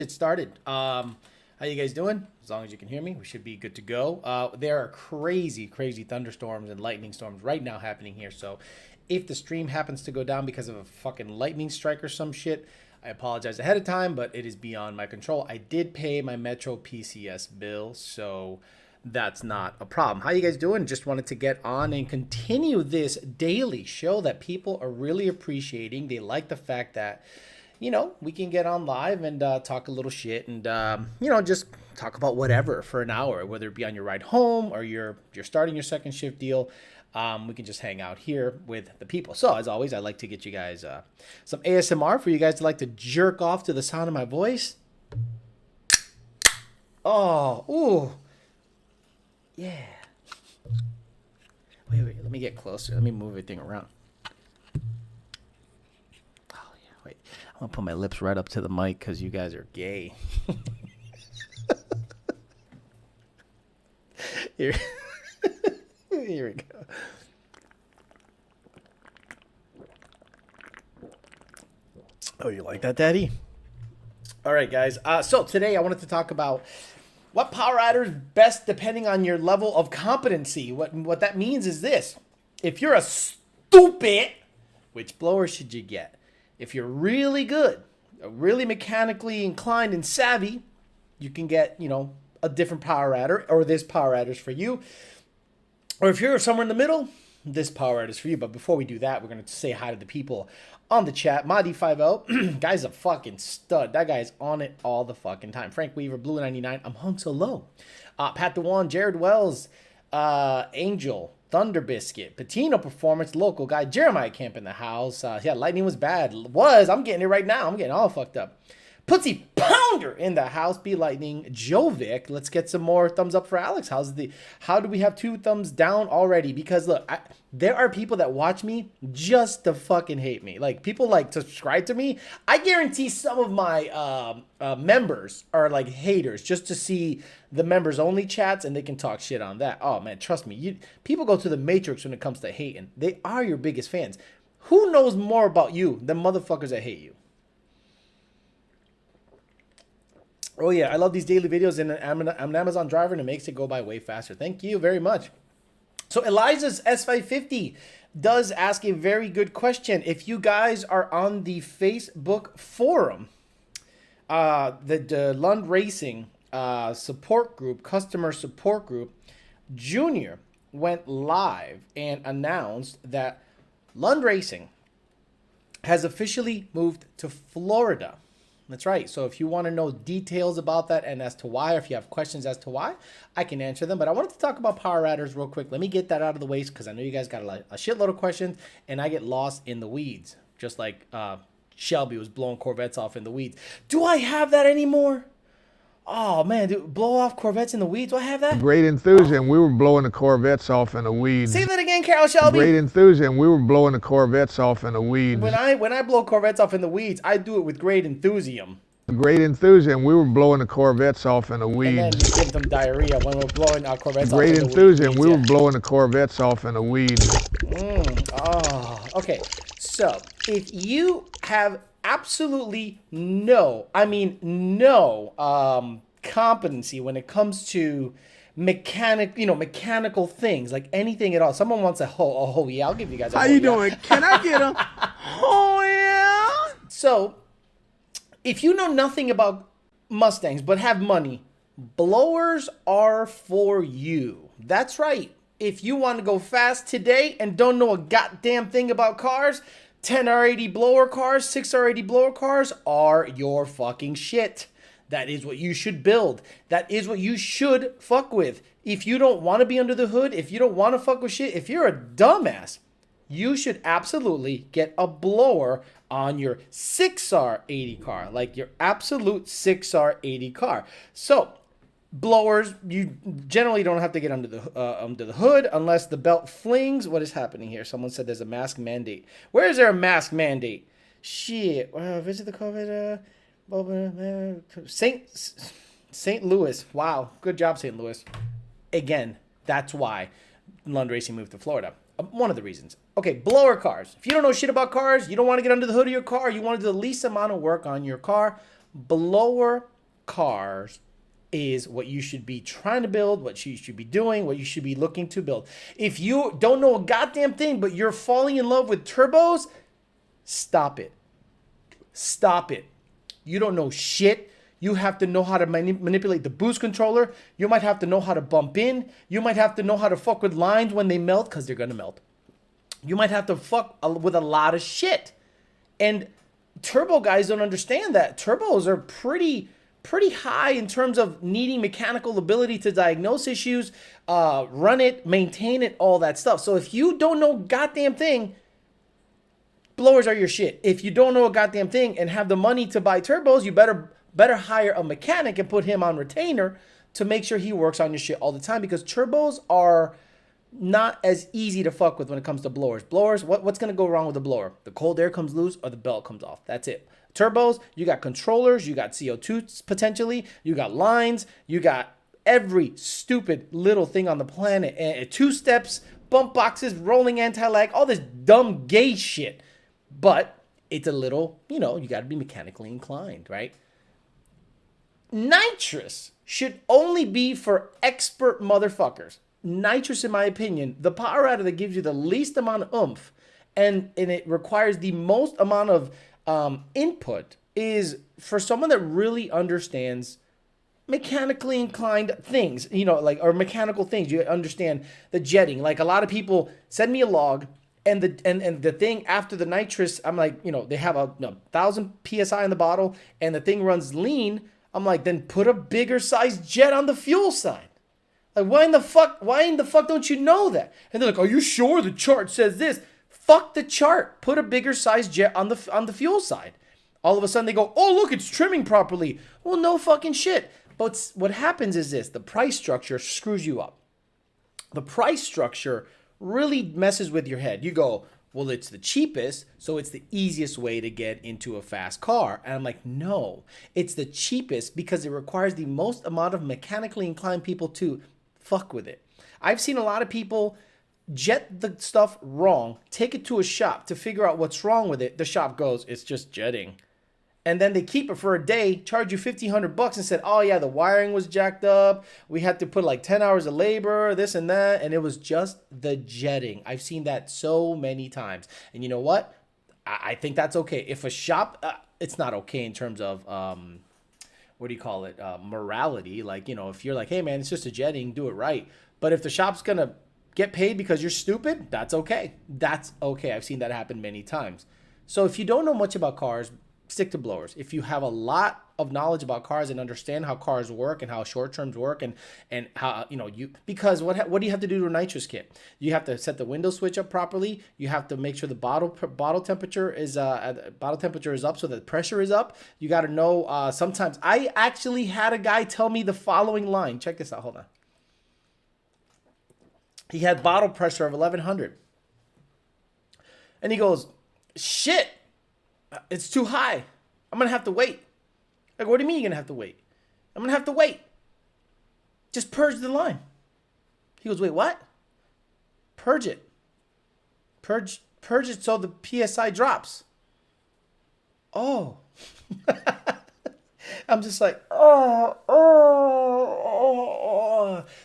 It started. How you guys doing? As long as you can hear me, we should be good to go. There are crazy, crazy thunderstorms and lightning storms right now happening here. So if the stream happens to go down because of a fucking lightning strike or some shit, I apologize ahead of time, but it is beyond my control. I did pay my Metro PCS bill, so that's not a problem. How you guys doing? Just wanted to get on and continue this daily show that people are really appreciating. They like the fact that we can get on live and talk a little shit and, just talk about whatever for an hour, whether it be on your ride home or you're starting your second shift deal. We can just hang out here with the people. So, as always, I'd like to get you guys some ASMR for you guys to like to jerk off to the sound of my voice. Oh, ooh. Yeah. Wait, let me get closer. Let me move everything around. Wait, I'm gonna put my lips right up to the mic because you guys are gay. Here, here we go. Oh, you like that, Daddy? All right, guys. So today I wanted to talk about what power adder is best depending on your level of competency. What that means is this: if you're a stupid, which blower should you get? If you're really good, really mechanically inclined and savvy, you can get, a different power adder, or this power adder is for you. Or if you're somewhere in the middle, this power adder is for you. But before we do that, we're going to say hi to the people on the chat. Madi50, guy's a fucking stud. That guy's on it all the fucking time. Frank Weaver, Blue99, I'm hung so low. Pat DeWan, Jared Wells, Angel, Thunder Biscuit, Patino Performance, local guy, Jeremiah Camp in the house. Yeah, lightning was bad. I'm getting it right now. I'm getting all fucked up. Putsy Pounder in the house, Be Lightning, Jovic. Let's get some more thumbs up for Alex. How do we have 2 thumbs down already? Because look, there are people that watch me just to fucking hate me. Like, people like to subscribe to me. I guarantee some of my members are like haters just to see the members only chats and they can talk shit on that. Oh man, trust me. People go to the matrix when it comes to hating. They are your biggest fans. Who knows more about you than motherfuckers that hate you? Oh yeah, I love these daily videos, and I'm an Amazon driver, and it makes it go by way faster. Thank you very much. So Eliza's S550 does ask a very good question. If you guys are on the Facebook forum, the Lund Racing support group, customer support group, Junior went live and announced that Lund Racing has officially moved to Florida. That's right. So if you want to know details about that and as to why, or if you have questions as to why, I can answer them. But I wanted to talk about power adders real quick. Let me get that out of the way because I know you guys got a shitload of questions and I get lost in the weeds, just like Shelby was blowing Corvettes off in the weeds. Do I have that anymore? Oh man, dude, blow off Corvettes in the weeds? Do I have that? Great enthusiasm. We were blowing the Corvettes off in the weeds. Say that again, Carol Shelby. Great enthusiasm. We were blowing the Corvettes off in the weeds. When I blow Corvettes off in the weeds, I do it with great enthusiasm. Great enthusiasm. We were blowing the Corvettes off in the weeds. And then you give them diarrhea when we're blowing our Corvettes Great off in the weeds. Great enthusiasm. We were blowing the Corvettes off in the weeds. Okay. So if you have absolutely no competency when it comes to mechanical things, like anything at all. Someone wants oh yeah, I'll give you guys a How you doing? Can I get a oh yeah? So if you know nothing about Mustangs but have money, blowers are for you. That's right. If you want to go fast today and don't know a goddamn thing about cars, 10R80 blower cars, 6R80 blower cars are your fucking shit. That is what you should build. That is what you should fuck with. If you don't want to be under the hood, if you don't want to fuck with shit, if you're a dumbass, you should absolutely get a blower on your 6R80 car, like your absolute 6R80 car. So blowers, you generally don't have to get under the hood unless the belt flings. What is happening here? Someone said there's a mask mandate. Where is there a mask mandate? Shit. Visit the COVID. St. Louis. Wow. Good job, St. Louis. Again, that's why Lund Racing moved to Florida. One of the reasons. Okay, blower cars. If you don't know shit about cars, you don't want to get under the hood of your car, you want to do the least amount of work on your car, blower cars is what you should be trying to build, what you should be doing, what you should be looking to build. If you don't know a goddamn thing, but you're falling in love with turbos, stop it. Stop it. You don't know shit. You have to know how to manipulate the boost controller. You might have to know how to bump in. You might have to know how to fuck with lines when they melt, because they're going to melt. You might have to fuck with a lot of shit. And turbo guys don't understand that. Turbos are pretty high in terms of needing mechanical ability to diagnose issues, run it, maintain it, all that stuff. So if you don't know a goddamn thing, blowers are your shit. If you don't know a goddamn thing and have the money to buy turbos, you better hire a mechanic and put him on retainer to make sure he works on your shit all the time, because turbos are not as easy to fuck with when it comes to blowers. Blowers, what's going to go wrong with the blower? The cold air comes loose or the belt comes off. That's it. Turbos, you got controllers, you got CO2 potentially, you got lines, you got every stupid little thing on the planet. And two steps, bump boxes, rolling anti-lag, all this dumb gay shit. But it's a little, you got to be mechanically inclined, right? Nitrous should only be for expert motherfuckers. Nitrous, in my opinion, the power adder that gives you the least amount of oomph and it requires the most amount of input is for someone that really understands mechanically inclined things, or mechanical things. You understand the jetting. Like, a lot of people send me a log and the thing after the nitrous, I'm like, they have a 1,000 PSI in the bottle and the thing runs lean. I'm like, then put a bigger size jet on the fuel side. Like, why in the fuck don't you know that? And they're like, are you sure the chart says this? Fuck the chart. Put a bigger size jet on the fuel side. All of a sudden they go, oh, look, it's trimming properly. Well, no fucking shit. But what happens is this: the price structure screws you up. The price structure really messes with your head. You go, well, it's the cheapest, so it's the easiest way to get into a fast car. And I'm like, no, it's the cheapest because it requires the most amount of mechanically inclined people to fuck with it. I've seen a lot of people jet the stuff wrong, take it to a shop to figure out what's wrong with it. The shop goes, it's just jetting. And then they keep it for a day, charge you $1,500 and said, oh yeah, the wiring was jacked up. We had to put like 10 hours of labor, this and that. And it was just the jetting. I've seen that so many times. And you know what? I think that's okay. If a shop, it's not okay in terms of, morality. Like, if you're like, hey man, it's just a jetting, do it right. But if the shop's going to get paid because you're stupid, that's okay. That's okay. I've seen that happen many times. So if you don't know much about cars, stick to blowers. If you have a lot of knowledge about cars and understand how cars work and how short terms work and how because what do you have to do to a nitrous kit? You have to set the window switch up properly. You have to make sure the bottle temperature is up so that the pressure is up. You got to know. Sometimes I actually had a guy tell me the following line. Check this out. Hold on. He had bottle pressure of 1100, and he goes, "Shit. It's too high. I'm going to have to wait." Like, what do you mean you're going to have to wait? I'm going to have to wait. Just purge the line. He goes, wait, what? Purge it. Purge it so the PSI drops. Oh. I'm just like, oh.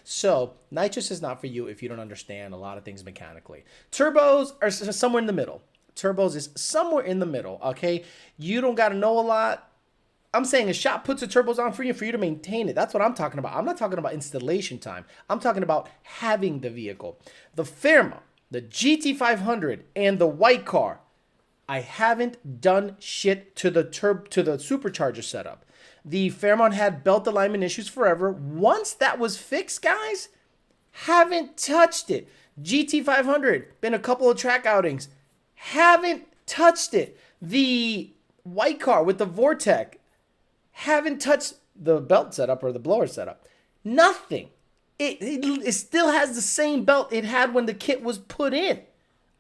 So, nitrous is not for you if you don't understand a lot of things mechanically. Turbos are somewhere in the middle. Turbos is somewhere in the middle, okay? You don't got to know a lot. I'm saying a shop puts the turbos on for you to maintain it. That's what I'm talking about. I'm not talking about installation time. I'm talking about having the vehicle. The Fairmont, the GT500, and the white car, I haven't done shit to the supercharger setup. The Fairmont had belt alignment issues forever. Once that was fixed, guys, haven't touched it. GT500, been a couple of track outings. Haven't touched it. The white car with the Vortec, haven't touched the belt setup or the blower setup. Nothing. It still has the same belt it had when the kit was put in.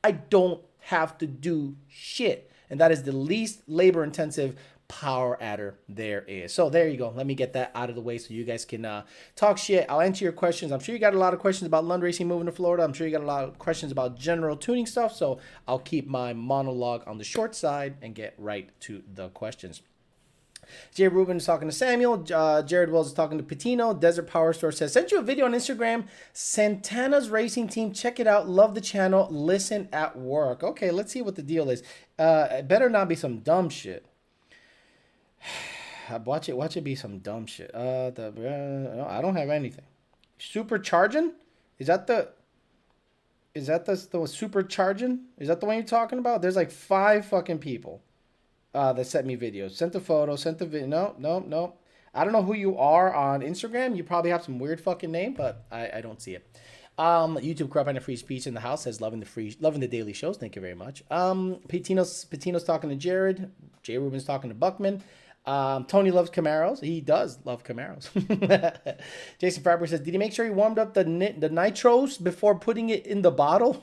I don't have to do shit. And that is the least labor intensive power adder there is. So there you go. Let me get that out of the way so you guys can talk shit. I'll answer your questions. I'm sure you got a lot of questions about Lund Racing moving to Florida. I'm sure you got a lot of questions about general tuning stuff. So I'll keep my monologue on the short side and get right to the questions. Jay Rubin is talking to Samuel. Jared Wells is talking to Patino. Desert Power Store says, sent you a video on Instagram. Santana's racing team. Check it out. Love the channel. Listen at work. Okay, let's see what the deal is. It better not be some dumb shit. Watch it be some dumb shit. No, I don't have anything. Supercharging? Is that the supercharging? Is that the one you're talking about? There's like 5 fucking people that sent me videos. Sent the photo, sent the video. No. I don't know who you are on Instagram. You probably have some weird fucking name, but I don't see it. YouTube Corrupt and Free Speech in the house says loving the daily shows. Thank you very much. Patino's talking to Jared. Jay Rubin's talking to Buckman. Tony loves Camaros. He does love Camaros. Jason Farber says, did he make sure he warmed up the nitros before putting it in the bottle?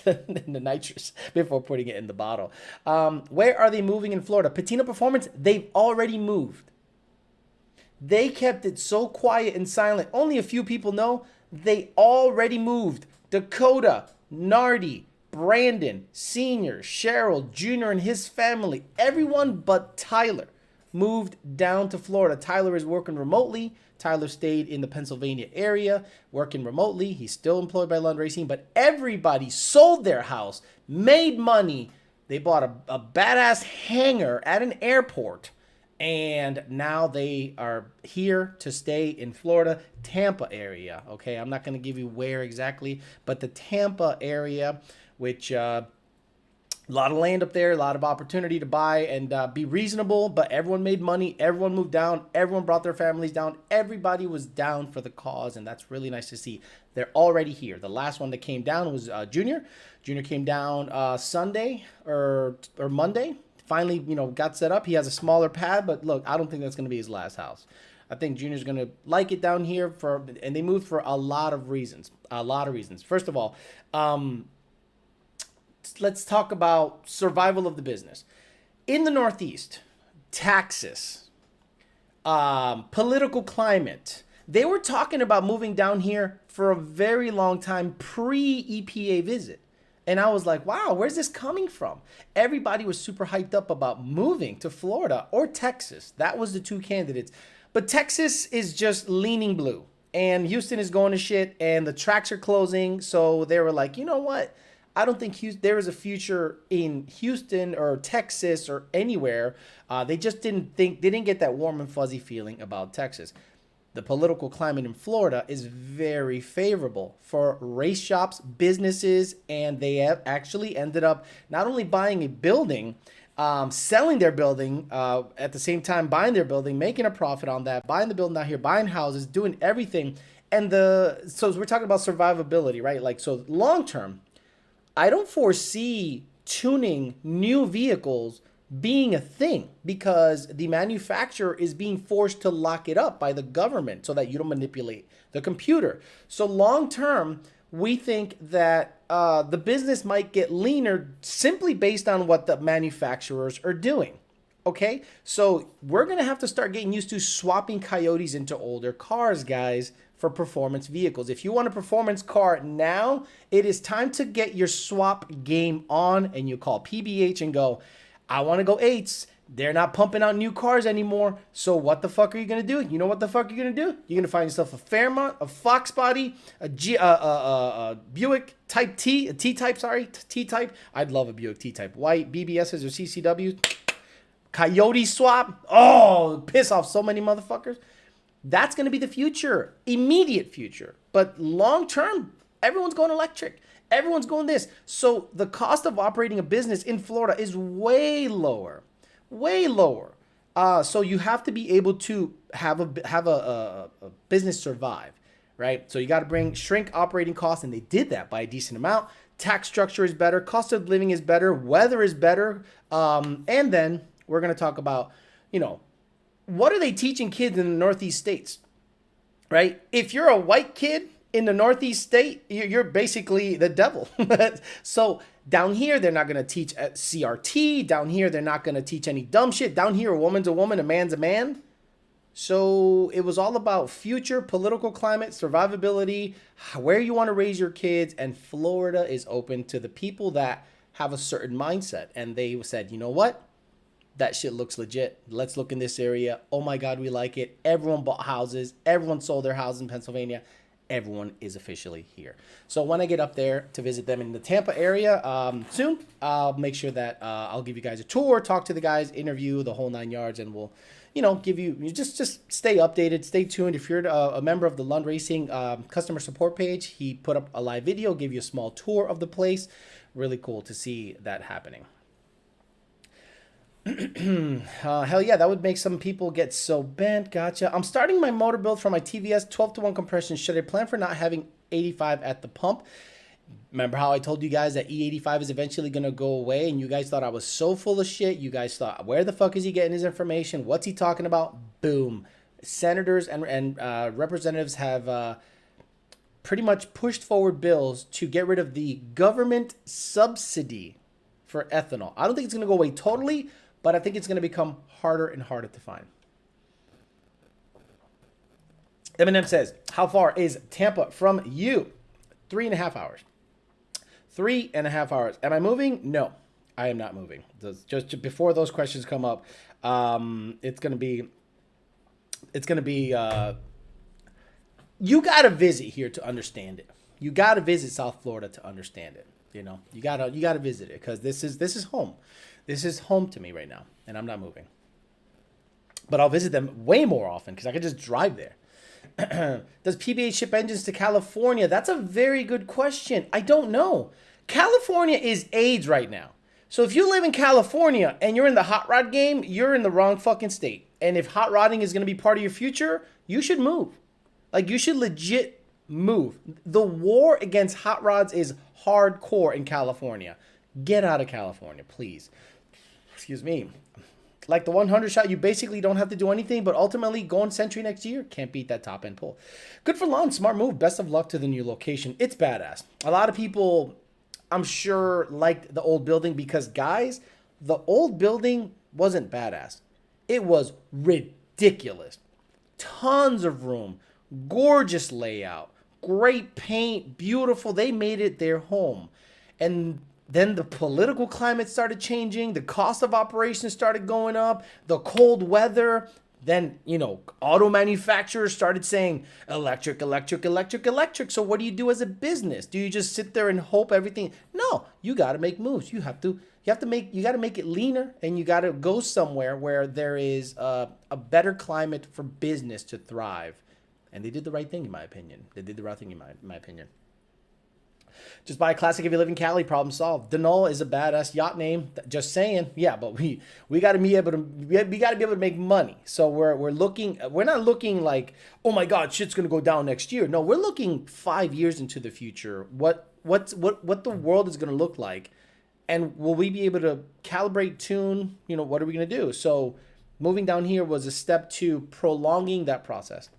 The nitrous before putting it in the bottle. Where are they moving in Florida? Patino Performance, they've already moved. They kept it so quiet and silent. Only a few people know. They already moved. Dakota, Nardi, Brandon, Senior, Cheryl, Junior, and his family, everyone but Tyler, moved down to Florida. Tyler is working remotely. Tyler stayed in the Pennsylvania area, working remotely. He's still employed by Lund Racing, but everybody sold their house, made money. They bought a badass hangar at an airport, and now they are here to stay in Florida, Tampa area. Okay, I'm not going to give you where exactly, but the Tampa area, which a lot of land up there, a lot of opportunity to buy and be reasonable, but everyone made money. Everyone moved down. Everyone brought their families down. Everybody was down for the cause, and that's really nice to see. They're already here. The last one that came down was Junior. Junior came down Sunday or Monday. Finally, got set up. He has a smaller pad, but look, I don't think that's going to be his last house. I think Junior's going to like it down here and they moved for a lot of reasons. First of all, let's talk about survival of the business. In the Northeast, taxes, political climate. They were talking about moving down here for a very long time pre-EPA visit. And I was like, wow, where's this coming from? Everybody was super hyped up about moving to Florida or Texas. That was the 2 candidates. But Texas is just leaning blue. And Houston is going to shit. And the tracks are closing. So they were like, you know what? I don't think there is a future in Houston or Texas or anywhere. They just didn't get that warm and fuzzy feeling about Texas. The political climate in Florida is very favorable for race shops, businesses, and they have actually ended up not only buying a building, selling their building, at the same time buying their building, making a profit on that, buying the building out here, buying houses, doing everything. And so we're talking about survivability, right? Like, so long term, I don't foresee tuning new vehicles being a thing because the manufacturer is being forced to lock it up by the government so that you don't manipulate the computer. So long term, we think that the business might get leaner simply based on what the manufacturers are doing. Okay, so we're going to have to start getting used to swapping Coyotes into older cars, guys, for performance vehicles. If you want a performance car now, it is time to get your swap game on, and you call PBH and go, I want to go 8s. They're not pumping out new cars anymore. So what the fuck are you going to do? You know what the fuck you're going to do? You're going to find yourself a Fairmont, a Fox Body, a Buick Type T, a T-Type, T-Type. I'd love a Buick T-Type. White, BBSs or CCWs. Coyote swap. Oh, piss off so many motherfuckers. That's going to be the future, immediate future. But long term, everyone's going electric. Everyone's going this. So the cost of operating a business in Florida is way lower, way lower. So you have to be able to have a business survive, right? So you got to shrink operating costs, and they did that by a decent amount. Tax structure is better, cost of living is better, weather is better, and then we're going to talk about, what are they teaching kids in the Northeast states, right? If you're a white kid in the Northeast state, you're basically the devil. So down here, they're not going to teach CRT. Down here, they're not going to teach any dumb shit. Down here, a woman's a woman, a man's a man. So it was all about future, political climate, survivability, where you want to raise your kids. And Florida is open to the people that have a certain mindset. And they said, you know what? that shit looks legit. Let's look in this area. Oh my God, we like it. Everyone bought houses. Everyone sold their house in Pennsylvania. Everyone is officially here. So when I get up there to visit them in the Tampa area soon, I'll make sure that I'll give you guys a tour, talk to the guys, interview the whole 9 yards, and we'll, give you just stay updated, stay tuned. If you're a member of the Lund Racing customer support page, he put up a live video, give you a small tour of the place. Really cool to see that happening. Hell yeah, that would make some people get so bent. Gotcha. I'm starting my motor build for my TVS 12-to-1 compression. Should I plan for not having 85 at the pump? Remember how I told you guys that E85 is eventually going to go away, and you guys thought I was so full of shit. You guys thought, where the fuck is he getting his information? What's he talking about? Boom. Senators and representatives have pretty much pushed forward bills to get rid of the government subsidy for ethanol. I don't think it's going to go away totally, but I think it's going to become harder and harder to find. Eminem says, how far is Tampa from you? 3.5 hours. 3.5 hours. Am I moving? No, I am not moving. Just before those questions come up, it's going to be, you got to visit here to understand it. You got to visit South Florida to understand it. You gotta visit it, because this is home. This is home to me right now, and I'm not moving. But I'll visit them way more often because I could just drive there. Does PBH ship engines to California? That's a very good question. I don't know. California is AIDS right now. So if you live in California and you're in the hot rod game, you're in the wrong fucking state. And if hot rodding is going to be part of your future, you should move. Like, you should legit move. The war against hot rods is hardcore in California. Get out of California, please. Excuse me. Like the 100 shot, you basically don't have to do anything, but ultimately go on Century next year. Can't beat that top end pull. Good for Lon. Smart move. Best of luck to the new location. It's badass. A lot of people, I'm sure, liked the old building because, guys, the old building wasn't badass. It was ridiculous. Tons of room. Gorgeous layout. Great paint. Beautiful. They made it their home. And then the political climate started changing. The cost of operations started going up. The cold weather. Then, auto manufacturers started saying electric, electric, electric, electric. So what do you do as a business? Do you just sit there and hope everything? No, you got to make moves. You got to make it leaner, and you got to go somewhere where there is a better climate for business to thrive. And they did the right thing, in my opinion. They did the right thing, in my opinion. Just buy a classic if you live in Cali. Problem solved. Denol is a badass yacht name. Just saying. Yeah, but we got to be able to make money. So we're looking. We're not looking like, oh my God, shit's gonna go down next year. No, we're looking 5 years into the future. What the world is gonna look like, and will we be able to calibrate, tune? What are we gonna do? So moving down here was a step to prolonging that process.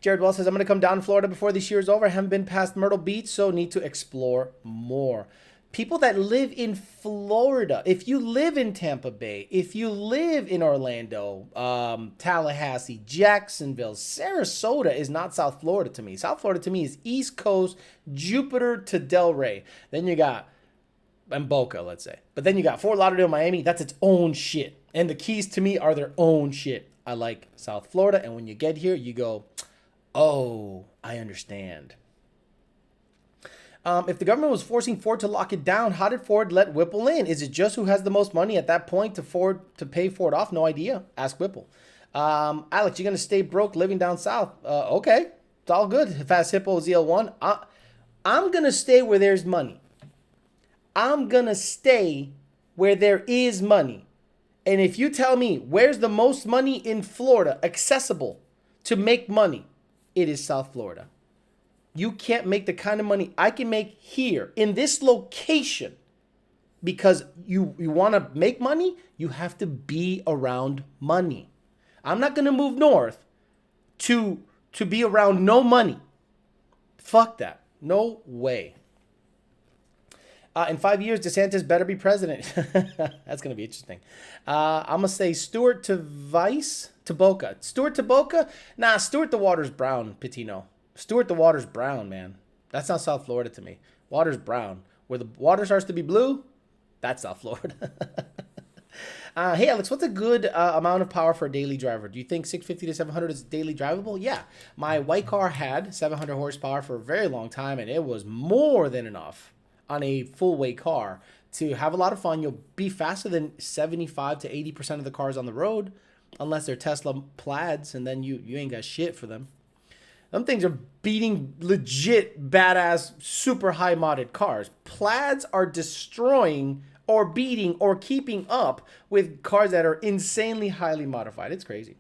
Jared Wells says, I'm going to come down to Florida before this year is over. I haven't been past Myrtle Beach, so need to explore more. People that live in Florida, if you live in Tampa Bay, if you live in Orlando, Tallahassee, Jacksonville, Sarasota is not South Florida to me. South Florida to me is East Coast, Jupiter to Delray. Then you got, and Boca, let's say. But then you got Fort Lauderdale, Miami. That's its own shit. And the Keys to me are their own shit. I like South Florida. And when you get here, you go, oh, I understand. If the government was forcing Ford to lock it down, how did Ford let Whipple in? Is it just who has the most money at that point to pay Ford off? No idea. Ask Whipple. Alex, you're going to stay broke living down south. Okay. It's all good. Fast Hippo ZL1. I'm going to stay where there's money. I'm going to stay where there is money. And if you tell me where's the most money in Florida accessible to make money, it is South Florida. You can't make the kind of money I can make here in this location, because you want to make money, you have to be around money. I'm not going to move north to be around no money. Fuck that. No way. In 5 years, DeSantis better be president. That's going to be interesting. I'm going to say Stewart to Vice to Boca. Stewart to Boca? Nah, Stewart the Water's brown, Pitino. Stewart the Water's brown, man. That's not South Florida to me. Water's brown. Where the water starts to be blue, that's South Florida. Hey, Alex, what's a good amount of power for a daily driver? Do you think 650 to 700 is daily drivable? Yeah. My white car had 700 horsepower for a very long time, and it was more than enough on a full weight car to have a lot of fun. You'll be faster than 75 to 80% of the cars on the road, unless they're Tesla Plaids, and then you ain't got shit for them. Them things are beating legit badass super high modded cars. Plaids are destroying or beating or keeping up with cars that are insanely highly modified. It's crazy.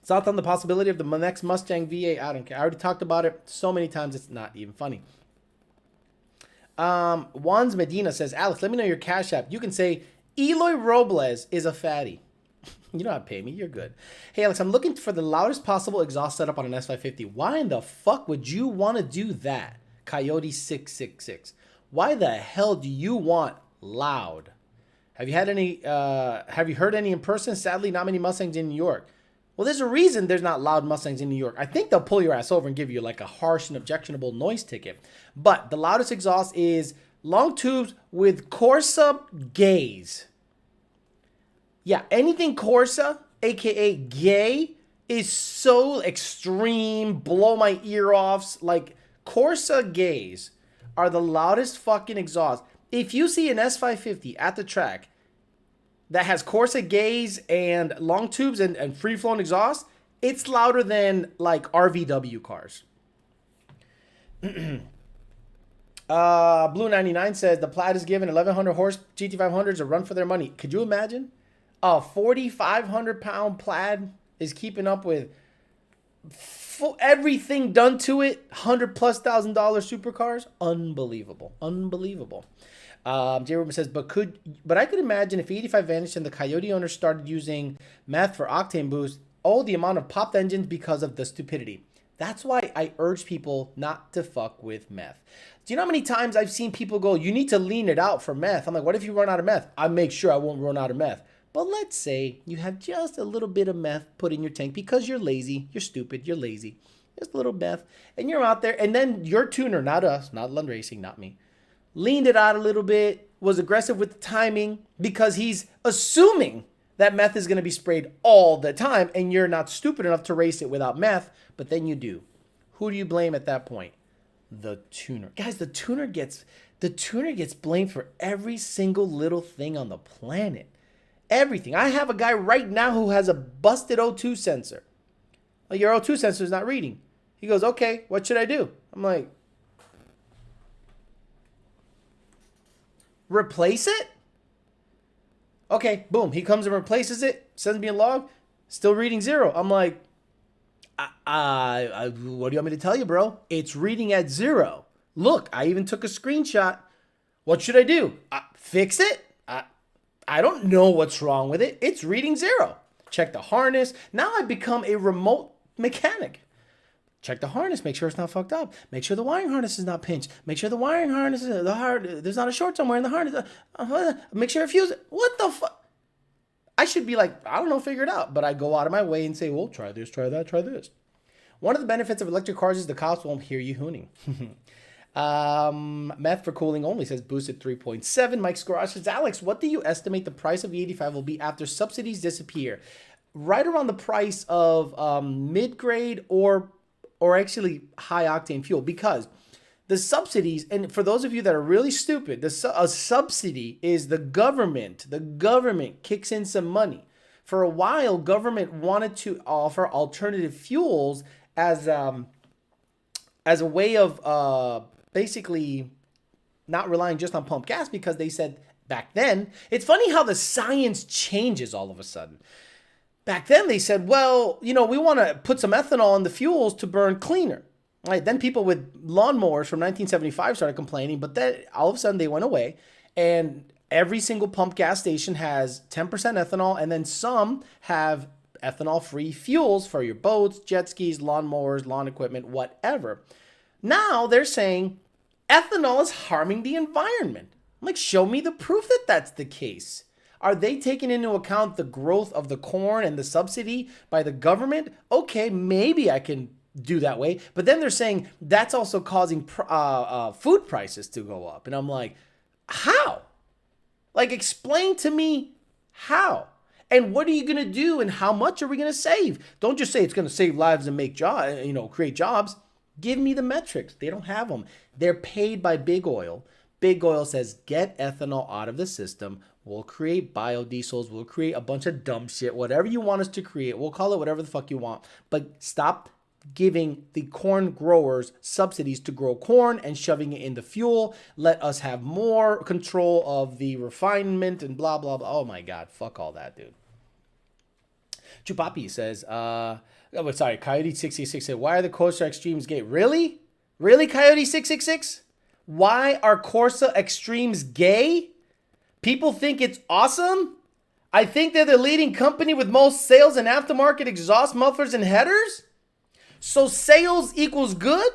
Thoughts on the possibility of the next Mustang V8? I don't care. I already talked about it so many times it's not even funny. Juan's Medina says, Alex, let me know your Cash App. You can say Eloy Robles is a fatty. You don't have to pay me. You're good. Hey, Alex, I'm looking for the loudest possible exhaust setup on an S550. Why in the fuck would you want to do that? Coyote666. Why the hell do you want loud? Have you had any, have you heard any in person? Sadly, not many Mustangs in New York. Well, there's a reason there's not loud Mustangs in New York. I think they'll pull your ass over and give you like a harsh and objectionable noise ticket. But the loudest exhaust is long tubes with Corsa gaze. Yeah, anything Corsa, aka gay, is so extreme, blow my ear offs. Like Corsa gays are the loudest fucking exhaust. If you see an S550 at the track that has Corsa gaze and long tubes and free flowing exhaust, it's louder than like RVW cars. Blue 99 says the Plaid is giving 1100 horse GT500s a run for their money. Could you imagine? A 4,500 pound Plaid is keeping up with everything done to it. $100,000+ supercars. Unbelievable. Unbelievable. J. Ruben says, but I could imagine if 85 vanished and the Coyote owners started using meth for octane boost, the amount of popped engines because of the stupidity. That's why I urge people not to fuck with meth. Do you know how many times I've seen people go, you need to lean it out for meth? I'm like, what if you run out of meth? I make sure I won't run out of meth. But let's say you have just a little bit of meth put in your tank because you're lazy, you're stupid, you're lazy. Just a little meth. And you're out there, and then your tuner, not us, not Lund Racing, not me, leaned it out a little bit, was aggressive with the timing because he's assuming that meth is going to be sprayed all the time, and you're not stupid enough to race it without meth, but then you do. Who do you blame at that point? The tuner. Guys, the tuner gets blamed for every single little thing on the planet. Everything. I have a guy right now who has a busted O2 sensor. Like, your O2 sensor is not reading. He goes, okay, what should I do? I'm like, replace it? Okay, boom. He comes and replaces it, sends me a log, still reading 0. I'm like, what do you want me to tell you, bro? It's reading at 0. Look, I even took a screenshot. What should I do? Fix it? I don't know what's wrong with it. It's reading 0. Check the harness. Now I've become a remote mechanic. Check the harness. Make sure it's not fucked up. Make sure the wiring harness is not pinched. Make sure the wiring harness is there's not a short somewhere in the harness. Make sure it fuses. What the fuck? I should be like, I don't know, figure it out. But I go out of my way and say, well, try this, try that, try this. One of the benefits of electric cars is the cops won't hear you hooning. Meth for cooling only says boosted 3.7. Mike's Garage says, Alex, what do you estimate the price of E85 will be after subsidies disappear? Right around the price of mid-grade or actually high octane fuel, because the subsidies, and for those of you that are really stupid, a subsidy is the government kicks in some money. For a while, government wanted to offer alternative fuels as a way of basically not relying just on pump gas, because they said back then, it's funny how the science changes all of a sudden. Back then they said, well, we want to put some ethanol in the fuels to burn cleaner. Right? Then people with lawnmowers from 1975 started complaining, but then all of a sudden they went away, and every single pump gas station has 10% ethanol, and then some have ethanol-free fuels for your boats, jet skis, lawnmowers, lawn equipment, whatever. Now they're saying ethanol is harming the environment. I'm like, show me the proof that that's the case. Are they taking into account the growth of the corn and the subsidy by the government? Okay, maybe I can do that way. But then they're saying that's also causing food prices to go up. And I'm like, how? Like, explain to me how. And what are you going to do and how much are we going to save? Don't just say it's going to save lives and make jobs, create jobs. Give me the metrics. They don't have them. They're paid by Big Oil. Big Oil says, get ethanol out of the system. We'll create biodiesels. We'll create a bunch of dumb shit. Whatever you want us to create. We'll call it whatever the fuck you want. But stop giving the corn growers subsidies to grow corn and shoving it in the fuel. Let us have more control of the refinement and blah, blah, blah. Oh my God. Fuck all that, dude. Chupapi says, Coyote666 said, why are the Corsa Extremes gay? Really? Really, Coyote666? Why are Corsa Extremes gay? People think it's awesome? I think they're the leading company with most sales in aftermarket exhaust mufflers and headers? So sales equals good?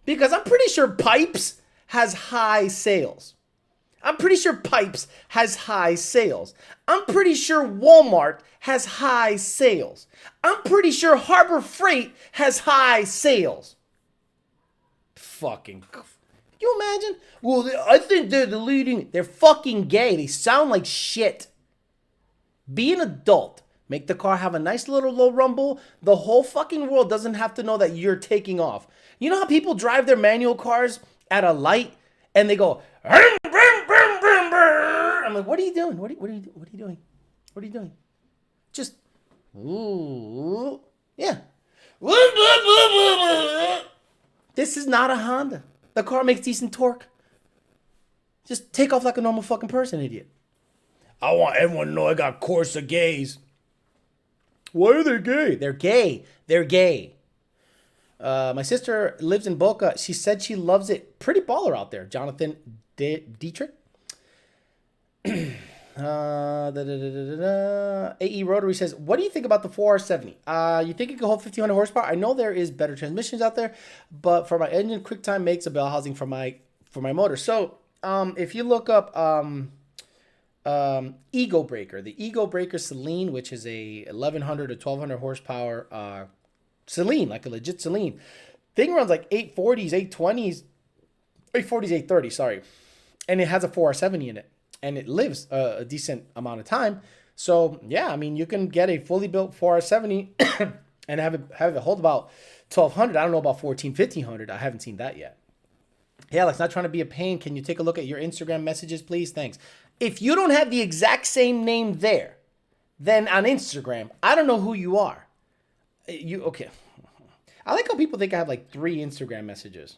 Because I'm pretty sure Pipes has high sales. I'm pretty sure Pipes has high sales. I'm pretty sure Walmart has high sales. I'm pretty sure Harbor Freight has high sales. Fucking, can you imagine? Well, I think they're the leading. They're fucking gay. They sound like shit. Be an adult. Make the car have a nice little low rumble. The whole fucking world doesn't have to know that you're taking off. You know how people drive their manual cars at a light and they go, I'm like, what are you doing? What are you doing? What are you doing? Just, ooh, yeah. This is not a Honda. The car makes decent torque. Just take off like a normal fucking person, idiot. I want everyone to know I got Corsa gays. Why are they gay? They're gay. They're gay. My sister lives in Boca. She said she loves it. Pretty baller out there. Jonathan Dietrich. AE Rotary says, what do you think about the 4R70? You think it can hold 1500 horsepower? I know there is better transmissions out there, but for my engine, QuickTime makes a bell housing for my motor. So if you look up Ego Breaker, the Ego Breaker Celine, which is a 1100 to 1200 horsepower Celine, like a legit Celine, thing runs like 840s, 820s, 840s, 830, sorry, and it has a 4R70 in it. And it lives a decent amount of time. So, yeah, I mean, you can get a fully built 4R70 and have it hold about 1200. I don't know about 1500. I haven't seen that yet. Hey, Alex, not trying to be a pain. Can you take a look at your Instagram messages, please? Thanks. If you don't have the exact same name there, then on Instagram, I don't know who you are. Okay. I like how people think I have like 3 Instagram messages.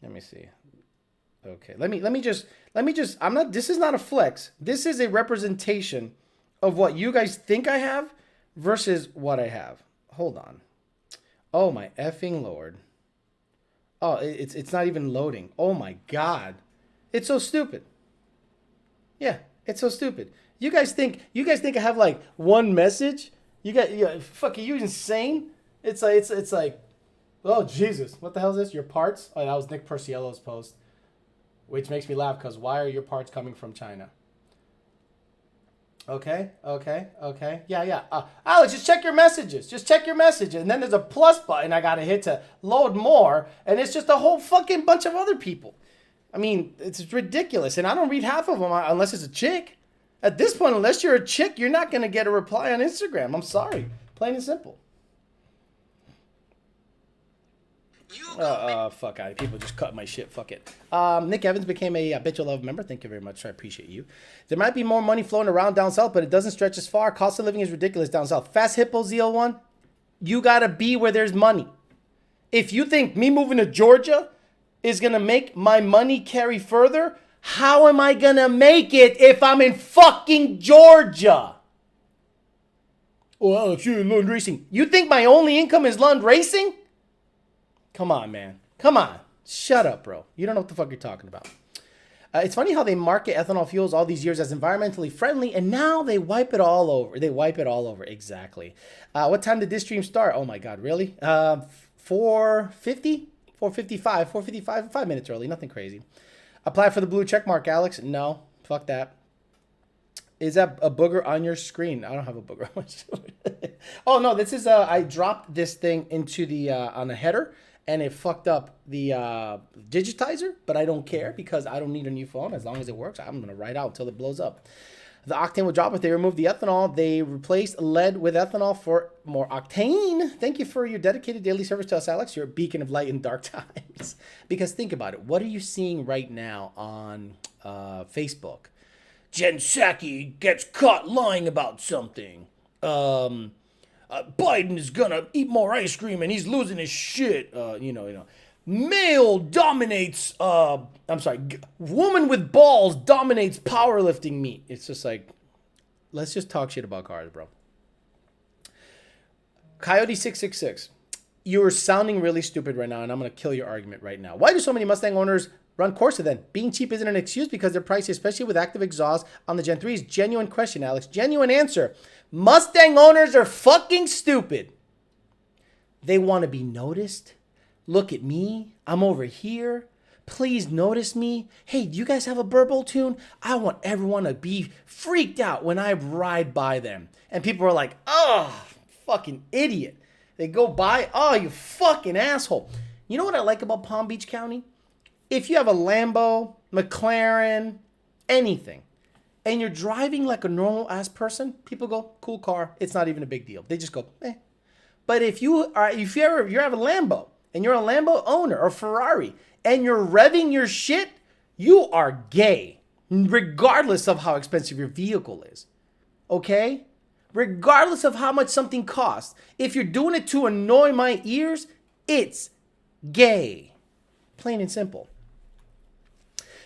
Let me see. Okay, let me just, this is not a flex. This is a representation of what you guys think I have versus what I have. Hold on. Oh my effing Lord. Oh, it's not even loading. Oh my God. It's so stupid. Yeah, it's so stupid. You guys think I have like one message? Fuck, are you insane? It's like, oh Jesus, what the hell is this? Your parts? Oh, that was Nick Perciello's post. Which makes me laugh because why are your parts coming from China? Okay. Yeah. Alex, just check your messages. Just check your messages. And then there's a plus button I got to hit to load more. And it's just a whole fucking bunch of other people. I mean, it's ridiculous. And I don't read half of them unless it's a chick. At this point, unless you're a chick, you're not going to get a reply on Instagram. I'm sorry. Plain and simple. Fuck out. People just cut my shit. Fuck it. Nick Evans became a Bitch You Love member. Thank you very much. I appreciate you. There might be more money flowing around down south, but it doesn't stretch as far. Cost of living is ridiculous down south. Fast Hippo ZL1, you got to be where there's money. If you think me moving to Georgia is going to make my money carry further, how am I going to make it if I'm in fucking Georgia? Oh, Alex, you're in Lund Racing. You think my only income is Lund Racing? Come on, man. Come on. Shut up, bro. You don't know what the fuck you're talking about. It's funny how they market ethanol fuels all these years as environmentally friendly, and now they wipe it all over. They wipe it all over. Exactly. What time did this stream start? Oh, my God. Really? 4:50? 4:55. 4:55. 5 minutes early. Nothing crazy. Apply for the blue check mark, Alex. No. Fuck that. Is that a booger on your screen? I don't have a booger on my screen. Oh, no. This is, I dropped this thing into the, on the header. and it fucked up the digitizer, but I don't care because I don't need a new phone. As long as it works, I'm going to ride out until it blows up. The octane will drop if they remove the ethanol. They replaced lead with ethanol for more octane. Thank you for your dedicated daily service to us, Alex. You're a beacon of light in dark times. Because think about it. What are you seeing right now on Facebook? Jen Psaki gets caught lying about something. Biden is gonna eat more ice cream and he's losing his shit. Male dominates. Woman with balls dominates powerlifting meet. It's just like, let's just talk shit about cars, bro. Coyote666, you are sounding really stupid right now, and I'm gonna kill your argument right now. Why do so many Mustang owners run Corsa then? Being cheap isn't an excuse because they're pricey, especially with active exhaust on the Gen 3s. Genuine question, Alex. Genuine answer. Mustang owners are fucking stupid. They want to be noticed. Look at me. I'm over here. Please notice me. Hey, do you guys have a Burble tune? I want everyone to be freaked out when I ride by them. And people are like, oh, fucking idiot. They go by, oh, you fucking asshole. You know what I like about Palm Beach County? If you have a Lambo, McLaren, anything, and you're driving like a normal ass person, people go, cool car. It's not even a big deal. They just go, eh. But if you have a Lambo and you're a Lambo owner or Ferrari and you're revving your shit, you are gay, regardless of how expensive your vehicle is. Okay? Regardless of how much something costs. If you're doing it to annoy my ears, it's gay. Plain and simple.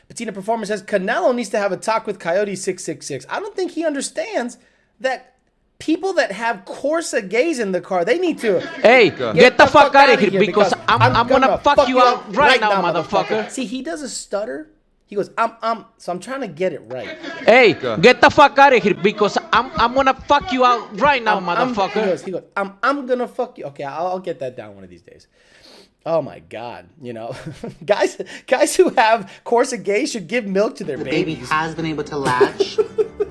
Patina Performer says, Canelo needs to have a talk with Coyote666. I don't think he understands that people that have Corsa gays in the car, they need to... Hey, get the fuck out of here because I'm gonna fuck you out right now, motherfucker. See, he does a stutter. He goes, so I'm trying to get it right. Hey, get the fuck out of here because I'm gonna fuck you out right now, motherfucker. He goes, I'm gonna fuck you. Okay, I'll get that down one of these days. Oh my God, guys who have Corsa gays should give milk to their babies. The baby has been able to latch,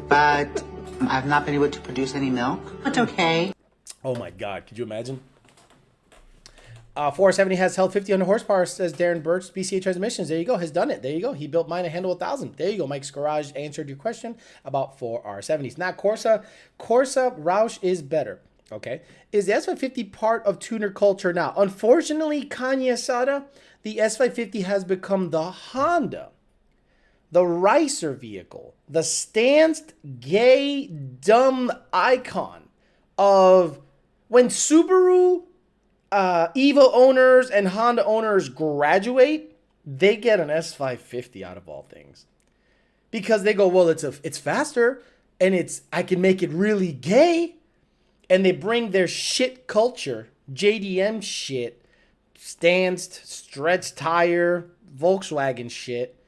but I've not been able to produce any milk. It's okay. Oh my God, could you imagine? 470 has held 1,500 horsepower, says Darren Birch. BCA Transmissions, there you go, has done it. There you go. He built mine to handle 1,000. There you go. Mike's Garage answered your question about 4R70s. Not Corsa. Corsa Roush is better. Okay. Is the S550 part of tuner culture now? Unfortunately, Kanye Asada, the S550 has become the Honda, the racer vehicle, the stanced, gay, dumb icon of when Subaru Evo owners and Honda owners graduate, they get an S550 out of all things. Because they go, well, it's faster and I can make it really gay. And they bring their shit culture, JDM shit, stanced, stretched tire, Volkswagen shit,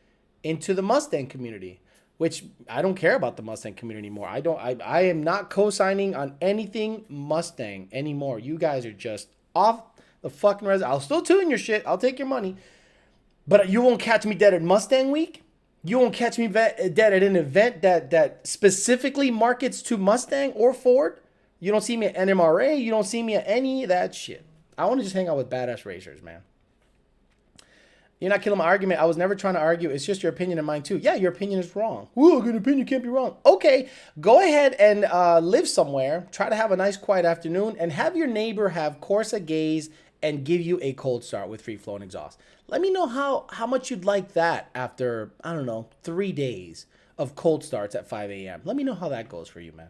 into the Mustang community, which I don't care about the Mustang community anymore. I am not co-signing on anything Mustang anymore. You guys are just off the fucking res. I'll still tune your shit. I'll take your money. But you won't catch me dead at Mustang Week. You won't catch me dead at an event that specifically markets to Mustang or Ford. You don't see me at NMRA. You don't see me at any of that shit. I want to just hang out with badass racers, man. You're not killing my argument. I was never trying to argue. It's just your opinion and mine too. Yeah, your opinion is wrong. Ooh, a good opinion can't be wrong. Okay, go ahead and live somewhere. Try to have a nice quiet afternoon and have your neighbor have Corsa gaze and give you a cold start with free flowing exhaust. Let me know how much you'd like that after, I don't know, 3 days of cold starts at 5 a.m. Let me know how that goes for you, man.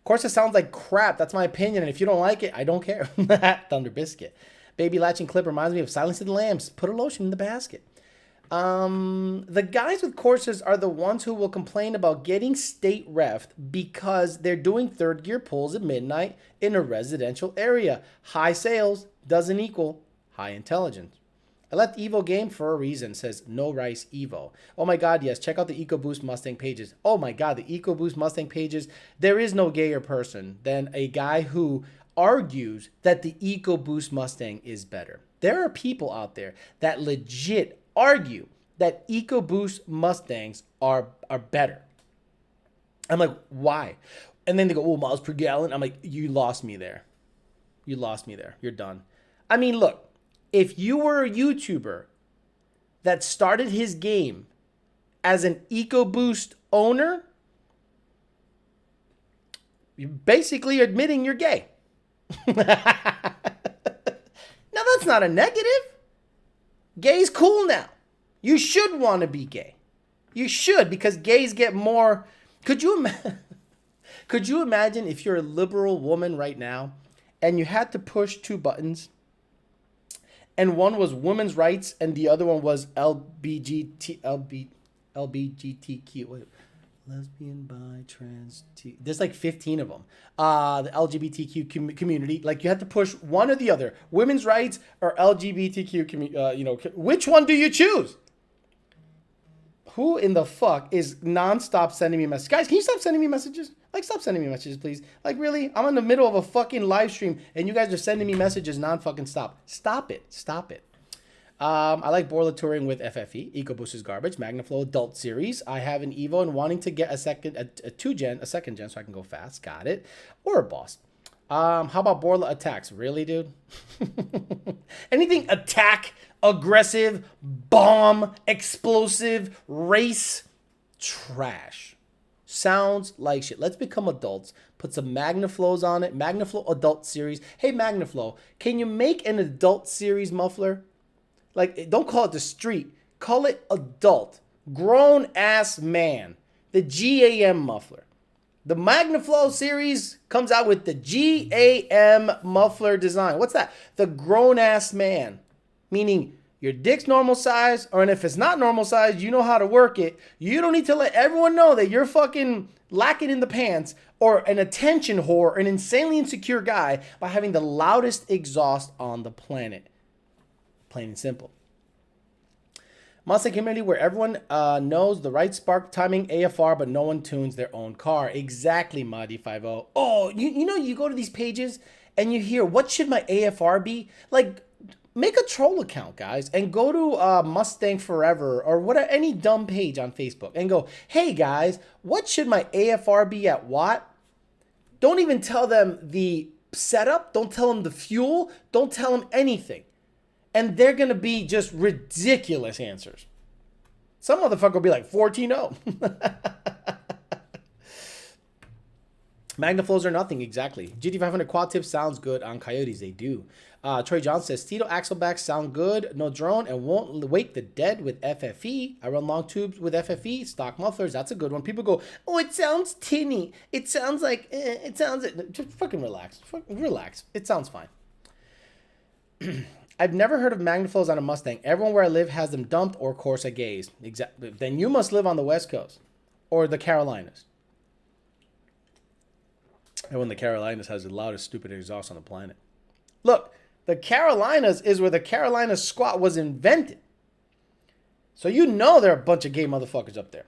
Corsa sounds like crap. That's my opinion. And if you don't like it, I don't care. Thunder Biscuit. Baby latching clip reminds me of Silence of the Lambs. Put a lotion in the basket. The guys with Corsas are the ones who will complain about getting state refed because they're doing third gear pulls at midnight in a residential area. High sales doesn't equal high intelligence. I left Evo game for a reason, says No Rice Evo. Oh my God, yes. Check out the EcoBoost Mustang pages. Oh my God, the EcoBoost Mustang pages. There is no gayer person than a guy who argues that the EcoBoost Mustang is better. There are people out there that legit argue that EcoBoost Mustangs are better. I'm like, why? And then they go, oh, miles per gallon. I'm like, you lost me there. You lost me there. You're done. I mean, look. if you were a YouTuber that started his game as an EcoBoost owner, you're basically admitting you're gay. Now, that's not a negative. Gay's cool now. You should want to be gay. You should, because gays get more. Could you imagine if you're a liberal woman right now and you had to push two buttons, and one was women's rights and the other one was LBGTQ. Wait, lesbian, bi, trans, there's like 15 of them. The LGBTQ community. Like, you had to push one or the other, women's rights or LGBTQ. Which one do you choose? Who in the fuck is nonstop sending me messages? Guys, can you stop sending me messages? Like, stop sending me messages, please. Like, really? I'm in the middle of a fucking live stream and you guys are sending me messages non-fucking stop. Stop it. Stop it. I like Borla touring with FFE. EcoBoost is garbage. Magnaflow Adult Series. I have an Evo and wanting to get a second gen so I can go fast. Got it. Or a boss. How about Borla attacks? Really, dude? Anything attack, aggressive, bomb, explosive, race, trash. Sounds like shit. Let's become adults. Put some Magnaflows on it. Magnaflow Adult Series. Hey, Magnaflow, can you make an Adult Series muffler? Like, don't call it the street. Call it adult. Grown-ass man. The GAM muffler. The Magnaflow series comes out with the GAM muffler design. What's that? The grown-ass man. Meaning, your dick's normal size, or and if it's not normal size, you know how to work it. You don't need to let everyone know that you're fucking lacking in the pants or an attention whore, an insanely insecure guy by having the loudest exhaust on the planet. Plain and simple. Mustang community where everyone knows the right spark timing AFR, but no one tunes their own car. Exactly, Madi50. Oh, you know, you go to these pages and you hear, what should my AFR be? Like, make a troll account, guys, and go to Mustang Forever or whatever, any dumb page on Facebook and go, hey, guys, what should my AFR be at what? Don't even tell them the setup. Don't tell them the fuel. Don't tell them anything. And they're going to be just ridiculous answers. Some motherfucker will be like 14-0. Magnaflows are nothing, exactly. GT500 quad tip sounds good on Coyotes. They do. Troy John says, Tito axlebacks sound good. No drone and won't wake the dead with FFE. I run long tubes with FFE. Stock mufflers. That's a good one. People go, oh, it sounds tinny. It sounds like, it sounds... Just fucking relax. Relax. It sounds fine. I've never heard of Magnaflows on a Mustang. Everyone where I live has them dumped or Corsa gays. Exactly. Then you must live on the West Coast or the Carolinas. Everyone in the Carolinas has the loudest stupid exhaust on the planet. Look, the Carolinas is where the Carolina squat was invented. So you know there are a bunch of gay motherfuckers up there.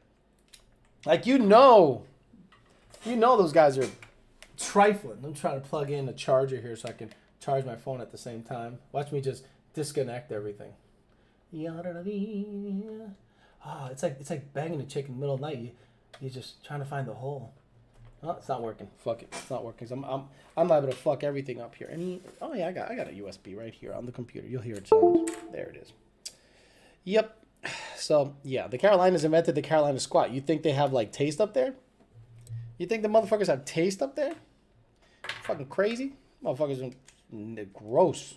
Like, you know those guys are trifling. I'm trying to plug in a charger here so I can charge my phone at the same time. Watch me just disconnect everything. Oh, it's like banging a chick in the middle of the night. You're just trying to find the hole. Oh, it's not working. Fuck it. It's not working. I'm liable to fuck everything up here. Oh yeah, I got a USB right here on the computer. You'll hear it sound. There it is. Yep. So yeah, the Carolinas invented the Carolina squat. You think they have like taste up there? You think the motherfuckers have taste up there? Fucking crazy. Motherfuckers are gross.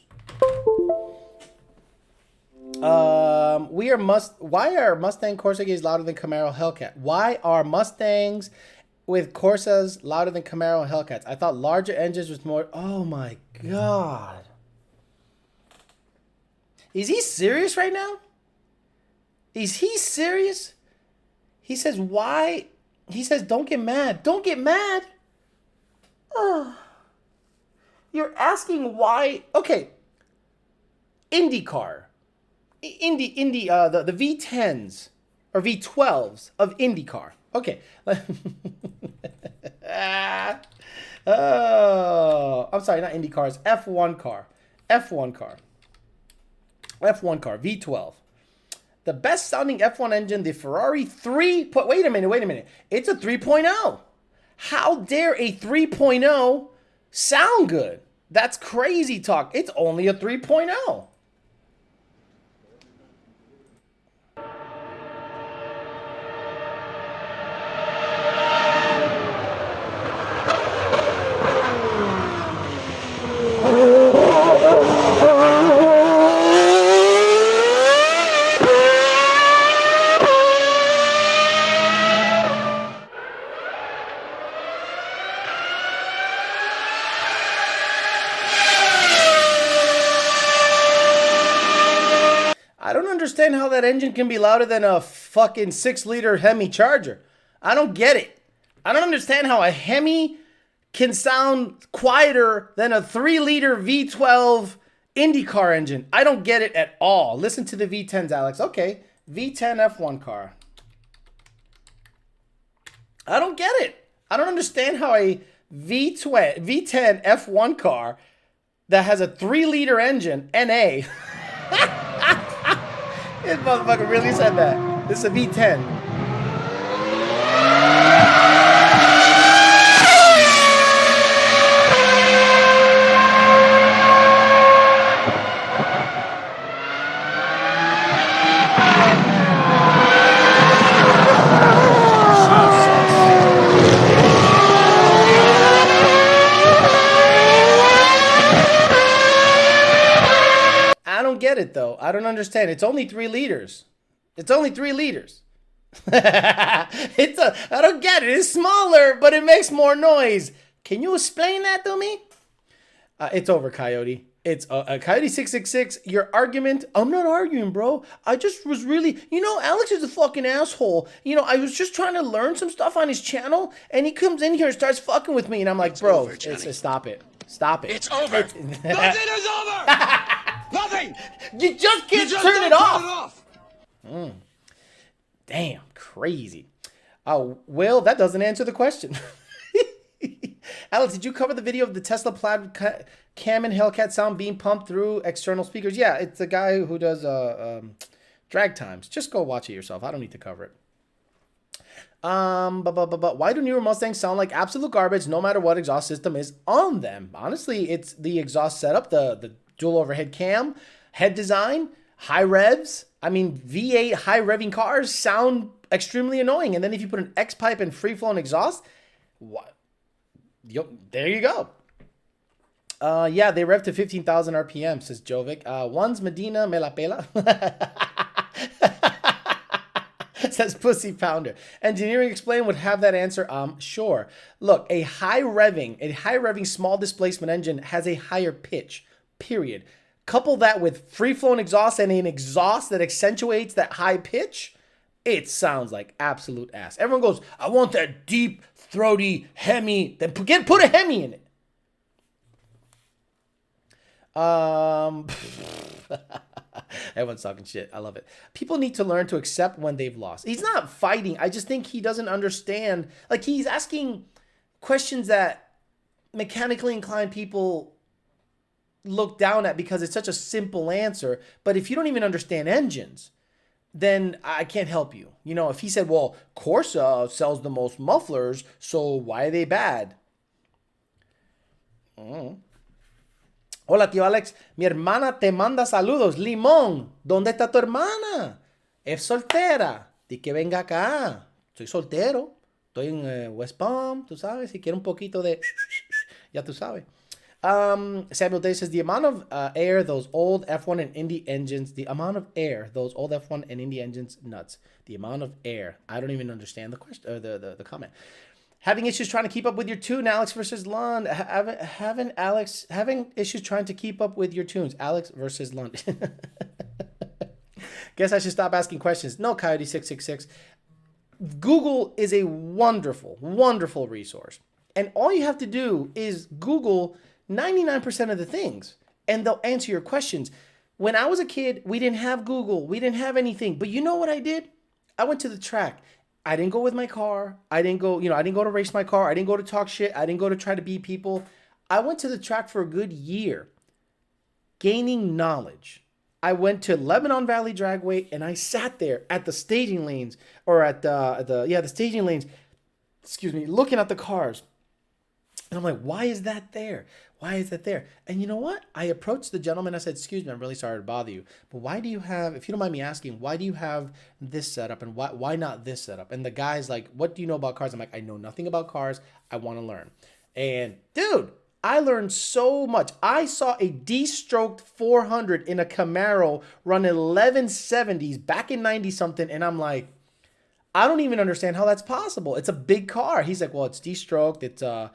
Why are Mustang Corsa gays louder than Camaro Hellcat? Why are Mustangs with Corsas louder than Camaro and Hellcats? I thought larger engines was more... Oh my god. Is he serious right now? Is he serious? He says, why? He says, don't get mad. Don't get mad? Oh. You're asking why... Okay. IndyCar. The V10s or V12s of IndyCar. Okay. Oh, I'm sorry, not IndyCars. F1 car. V12. The best sounding F1 engine, the Ferrari 3. Wait a minute. It's a 3.0. How dare a 3.0 sound good? That's crazy talk. It's only a 3.0. I don't understand how that engine can be louder than a fucking 6-liter Hemi Charger. I don't get it. I don't understand how a Hemi can sound quieter than a 3-liter V12 IndyCar engine. I don't get it at all. Listen to the V10s, Alex. Okay, V10 F1 car. I don't get it. I don't understand how a V10 F1 car that has a 3-liter engine, NA. This motherfucker really said that. This is a V10. I don't get it though. I don't understand. It's only 3 liters. It's only 3 liters. I don't get it. It's smaller, but it makes more noise. Can you explain that to me? It's over, Coyote. It's Coyote 666. Your argument. I'm not arguing, bro. I just was really, Alex is a fucking asshole. I was just trying to learn some stuff on his channel, and he comes in here and starts fucking with me, and I'm like, It's bro, over, Johnny. stop it. Stop it. It's over. Nothing is over. Nothing. You just can't turn it off. Damn, crazy. Oh, well, that doesn't answer the question. Alex, did you cover the video of the Tesla Plaid cam and Hellcat sound being pumped through external speakers? Yeah, it's the guy who does drag times. Just go watch it yourself. I don't need to cover it. But why do newer Mustangs sound like absolute garbage no matter what exhaust system is on them? Honestly, it's the exhaust setup, the dual overhead cam, head design, high revs. I mean, V8 high revving cars sound extremely annoying. And then if you put an X-pipe and free-flowing exhaust, what? There you go. Yeah, they rev to 15,000 RPM, says Jovic. One's Medina, me la pela. Says Pussy Pounder. Engineering Explain would have that answer. Sure. Look, a high revving small displacement engine has a higher pitch, period. Couple that with free-flowing exhaust and an exhaust that accentuates that high pitch, it sounds like absolute ass. Everyone goes, I want that deep, throaty Hemi. Then put a Hemi in it. Everyone's talking shit. I love it. People need to learn to accept when they've lost. He's not fighting. I just think he doesn't understand. Like, he's asking questions that mechanically inclined people look down at because it's such a simple answer. But if you don't even understand engines, then I can't help you. If he said, well, Corsa sells the most mufflers, so why are they bad? Hola, tío Alex. Mi hermana te manda saludos. Limón, ¿dónde está tu hermana? Es soltera. Di que venga acá. Soy soltero. Estoy en West Palm, tú sabes. Si quiere un poquito de... Ya tú sabes. Samuel Day says, the amount of air those old F1 and Indy engines, nuts. The amount of air. I don't even understand the question, or the comment. Having issues trying to keep up with your tune, Alex versus Lund. Having issues trying to keep up with your tunes, Alex versus Lund. Guess I should stop asking questions. No, Coyote 666. Google is a wonderful, wonderful resource. And all you have to do is Google 99% of the things, and they'll answer your questions. When I was a kid, we didn't have Google. We didn't have anything. But you know what I did? I went to the track. I didn't go with my car. I didn't go to race my car. I didn't go to talk shit. I didn't go to try to beat people. I went to the track for a good year, gaining knowledge. I went to Lebanon Valley Dragway, and I sat there at the staging lanes, or at the staging lanes, looking at the cars. And I'm like, why is that there? Why is that there? And you know what? I approached the gentleman. I said, excuse me, I'm really sorry to bother you, but why do you have, if you don't mind me asking, why do you have this setup, and why not this setup? And the guy's like, what do you know about cars? I'm like, I know nothing about cars. I want to learn. And dude, I learned so much. I saw a de-stroked 400 in a Camaro run 1170s back in 90 something. And I'm like, I don't even understand how that's possible. It's a big car. He's like, well, it's de-stroked. It's I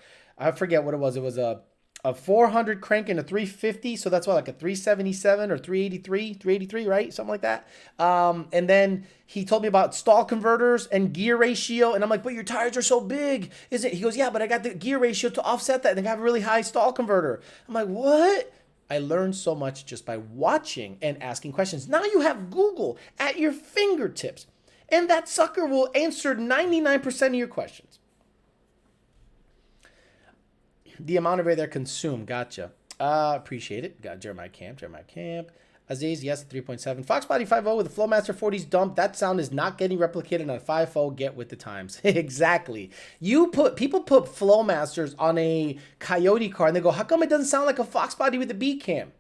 forget what it was. It was a a 400 crank and a 350, so that's what, like a 377 or 383, right? Something like that. And then he told me about stall converters and gear ratio, and I'm like, but your tires are so big, is it? He goes, yeah, but I got the gear ratio to offset that, and I have a really high stall converter. I'm like, what? I learned so much just by watching and asking questions. Now you have Google at your fingertips, and that sucker will answer 99% of your questions. The amount of air they're consumed. Gotcha. Appreciate it. Got Jeremiah Camp. Aziz, yes, 3.7. Fox Body 5.0 with a Flowmaster 40s dump. That sound is not getting replicated on a 5.0. Get with the times. Exactly. People put Flowmasters on a Coyote car and they go, how come it doesn't sound like a Fox Body with a B cam?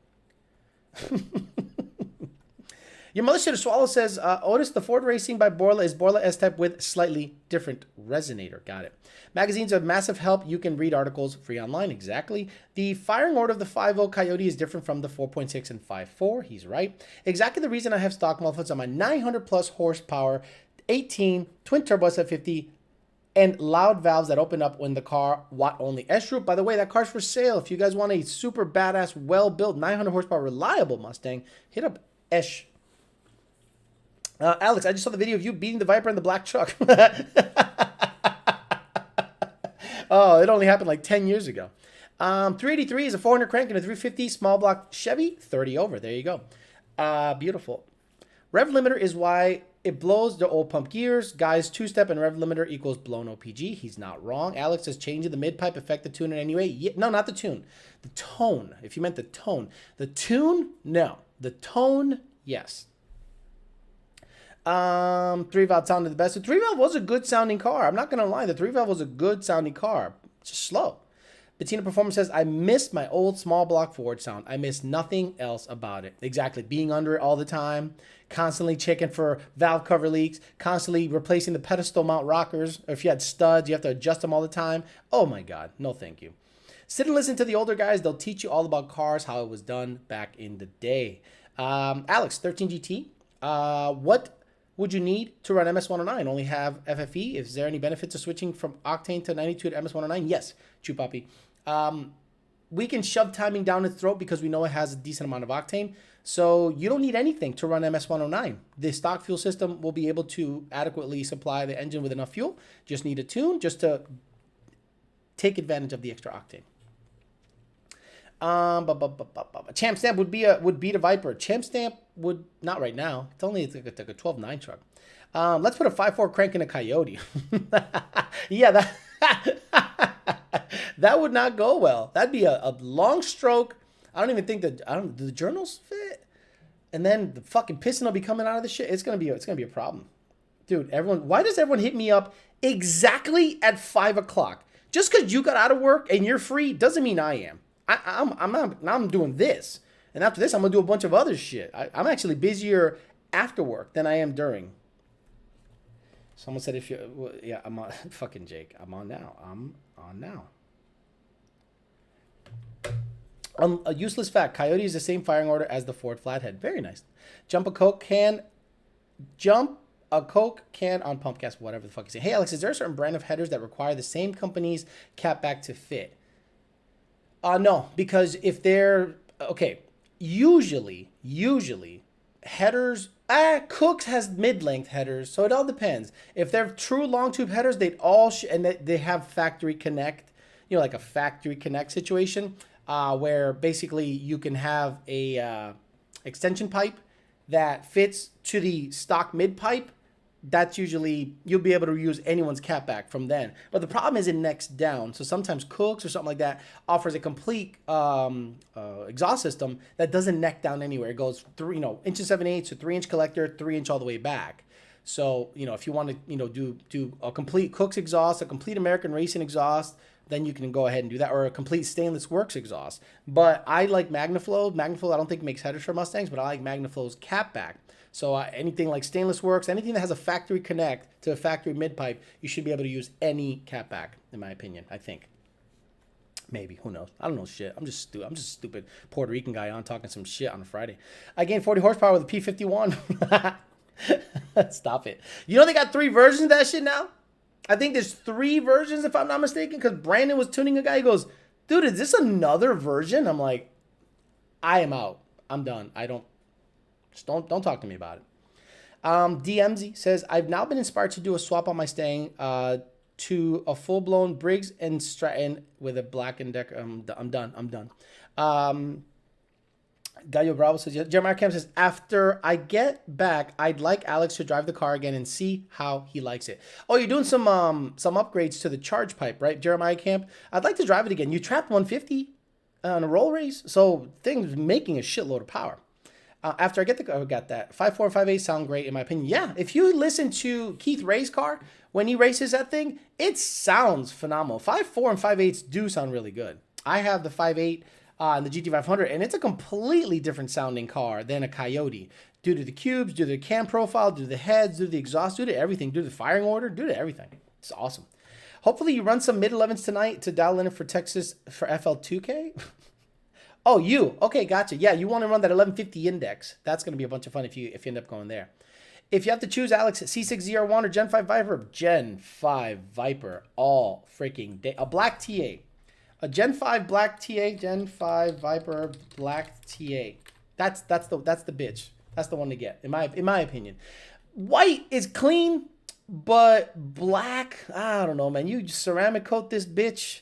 Your mother should have swallowed says, Otis, the Ford Racing by Borla is Borla S-Type with slightly different resonator. Got it. Magazines are massive help. You can read articles free online. Exactly. The firing order of the 5.0 Coyote is different from the 4.6 and 5.4. He's right. Exactly the reason I have stock mufflers on my 900 plus horsepower, 18, twin turbo SF50, and loud valves that open up when the car watt only S-Group. By the way, that car's for sale. If you guys want a super badass, well-built, 900 horsepower, reliable Mustang, hit up Esh. Alex, I just saw the video of you beating the Viper in the black truck. Oh, it only happened like 10 years ago. 383 is a 400 crank and a 350 small block Chevy, 30 over. There you go. Beautiful. Rev limiter is why it blows the old pump gears. Guys, two-step and rev limiter equals blown OPG. He's not wrong. Alex says changing the mid-pipe affect the tune in any way. Yeah, no, not the tune. The tone. If you meant the tone. The tune, no. The tone, yes. 3-valve sounded the best. The 3-valve was a good sounding car. I'm not going to lie. The 3-valve was a good sounding car. Just slow. Bettina Performance says, I miss my old small block Ford sound. I miss nothing else about it. Exactly. Being under it all the time. Constantly checking for valve cover leaks. Constantly replacing the pedestal mount rockers. Or if you had studs, you have to adjust them all the time. Oh my God. No, thank you. Sit and listen to the older guys. They'll teach you all about cars, how it was done back in the day. Alex, 13GT. What would you need to run MS109? Only have FFE? Is there any benefit to switching from octane to 92 to MS109? Yes, Chew Puppy. We can shove timing down its throat because we know it has a decent amount of octane. So you don't need anything to run MS109. The stock fuel system will be able to adequately supply the engine with enough fuel. Just need a tune just to take advantage of the extra octane. Champ Stamp would beat a Viper. Champ Stamp would not right now. It's only like a 12.9 truck. Let's put a 5.4 crank in a Coyote. Yeah, that would not go well. That'd be a long stroke. I don't even think that do the journals fit. And then the fucking piston will be coming out of the shit. It's gonna be a problem, dude. Why does everyone hit me up exactly at 5 o'clock? Just because you got out of work and you're free doesn't mean I am. I'm doing this, and after this, I'm gonna do a bunch of other shit. I'm actually busier after work than I am during. Someone said, yeah, I'm on. Fucking Jake, I'm on now. I'm on now. A useless fact: Coyote is the same firing order as the Ford Flathead. Very nice. Jump a Coke can on pump gas, whatever the fuck you say. Hey Alex, is there a certain brand of headers that require the same company's catback to fit? No, because if they're, okay, usually headers, Cooks has mid-length headers, so it all depends. If they're true long tube headers, they'd all, and they have factory connect, like a factory connect situation, where basically you can have a extension pipe that fits to the stock mid pipe. That's usually, you'll be able to use anyone's catback from then. But the problem is it necks down. So sometimes Cooks or something like that offers a complete exhaust system that doesn't neck down anywhere. It goes 3, 7/8, so 3-inch collector, 3-inch all the way back. So, if you want to, do a complete Cooks exhaust, a complete American Racing exhaust, then you can go ahead and do that, or a complete Stainless Works exhaust. But I like MagnaFlow. MagnaFlow I don't think makes headers for Mustangs, but I like MagnaFlow's catback. So anything like Stainless Works, anything that has a factory connect to a factory mid-pipe, you should be able to use any catback, in my opinion, I think. Maybe, who knows? I don't know shit. I'm just a stupid Puerto Rican guy on talking some shit on a Friday. I gained 40 horsepower with a P51. Stop it. They got 3 versions of that shit now? I think there's 3 versions, if I'm not mistaken, because Brandon was tuning a guy. He goes, dude, is this another version? I'm like, I am out. I'm done. Don't talk to me about it. DMZ says, I've now been inspired to do a swap on my Stang to a full-blown Briggs and Stratton with a Black and Decker. I'm done. Gallo Bravo says, Jeremiah Camp says, after I get back, I'd like Alex to drive the car again and see how he likes it. Oh, you're doing some upgrades to the charge pipe, right, Jeremiah Camp? I'd like to drive it again. You trapped 150 on a roll race, so things making a shitload of power. After I get the car, got that. 5.4 and 5.8 sound great in my opinion. Yeah, if you listen to Keith Ray's car, when he races that thing, it sounds phenomenal. 5.4 and 5.8s do sound really good. I have the 5.8 and the GT500, and it's a completely different sounding car than a Coyote. Due to the cubes, due to the cam profile, due to the heads, due to the exhaust, due to everything, due to the firing order, due to everything. It's awesome. Hopefully you run some mid-11s tonight to dial in for Texas for FL2K. Oh, you. Okay, gotcha. Yeah, you want to run that 1150 index. That's going to be a bunch of fun if you end up going there. If you have to choose, Alex, C6ZR1 or Gen 5 Viper, Gen 5 Viper all freaking day. A black TA. A Gen 5 black TA, Gen 5 Viper black TA. That's the bitch. That's the one to get, in my opinion. White is clean, but black, I don't know, man. You ceramic coat this bitch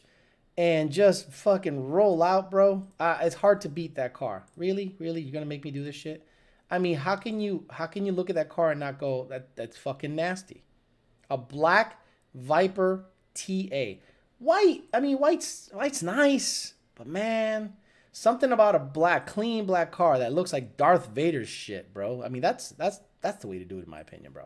and just fucking roll out, bro. It's hard to beat that car. Really? You're gonna make me do this shit? I mean, how can you look at that car and not go, that's fucking nasty? A black Viper TA. White, I mean, white's nice, but man, something about a clean black car that looks like Darth Vader's shit, bro. I mean, that's the way to do it, in my opinion, bro.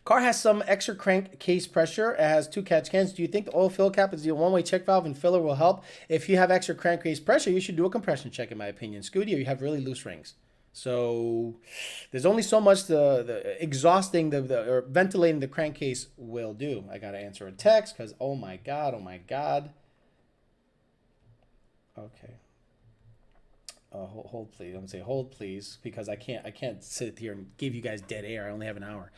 Car has some extra crankcase pressure. It has 2 catch cans. Do you think the oil fill cap is the one-way check valve and filler will help? If you have extra crankcase pressure, you should do a compression check, in my opinion. Scooty, or you have really loose rings. So there's only so much the exhausting or ventilating the crankcase will do. I gotta answer a text because oh my god. Okay. Hold please. I'm gonna say hold please because I can't sit here and give you guys dead air. I only have an hour.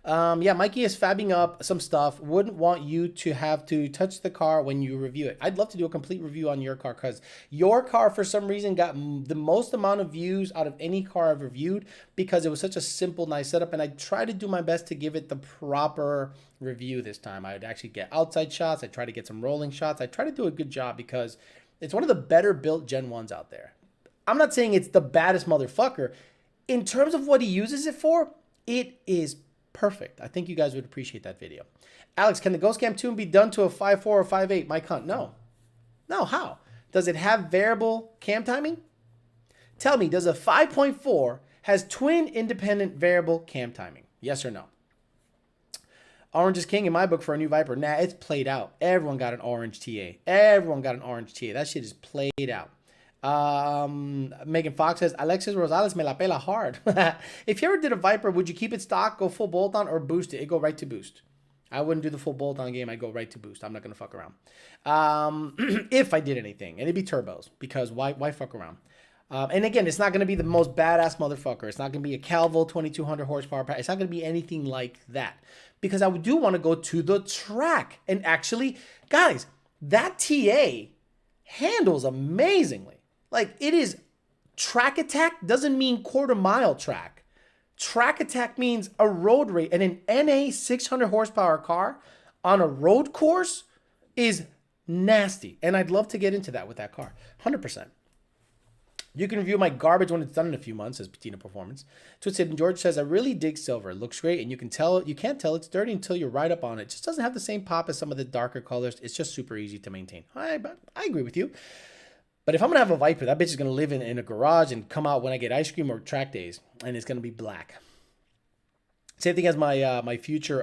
Yeah, Mikey is fabbing up some stuff. Wouldn't want you to have to touch the car when you review it. I'd love to do a complete review on your car because your car, for some reason, got the most amount of views out of any car I've reviewed because it was such a simple, nice setup. And I try to do my best to give it the proper review this time. I'd actually get outside shots. I try to get some rolling shots. I try to do a good job because it's one of the better built Gen 1s out there. I'm not saying it's the baddest motherfucker. In terms of what he uses it for, it is perfect. I think you guys would appreciate that video. Alex, can the Ghost Cam tune be done to a 5.4 or 5.8? My cunt, no. No, how? Does it have variable cam timing? Tell me, does a 5.4 has twin independent variable cam timing? Yes or no? Orange is king in my book for a new Viper. Nah, it's played out. Everyone got an orange TA. That shit is played out. Megan Fox says, Alexis Rosales me la pela hard. If you ever did a Viper, would you keep it stock, go full bolt on, or boost it? It go right to boost. I wouldn't do the full bolt on game. I'd go right to boost. I'm not going to fuck around. If I did anything, and it'd be turbos because why fuck around? And again, it's not going to be the most badass motherfucker. It's not going to be a Calvo 2200 horsepower. It's not going to be anything like that because I do want to go to the track. And actually, guys, that TA handles amazingly. Like, it is track attack doesn't mean quarter-mile track. Track attack means a road rate. And an NA 600 horsepower car on a road course is nasty. And I'd love to get into that with that car. 100%. You can review my garbage when it's done in a few months, says Patina Performance. Twisted and George says, I really dig silver. It looks great, and you can't tell it's dirty until you're right up on it. It just doesn't have the same pop as some of the darker colors. It's just super easy to maintain. I agree with you. But if I'm going to have a Viper, that bitch is going to live in a garage and come out when I get ice cream or track days. And it's going to be black. Same thing as my future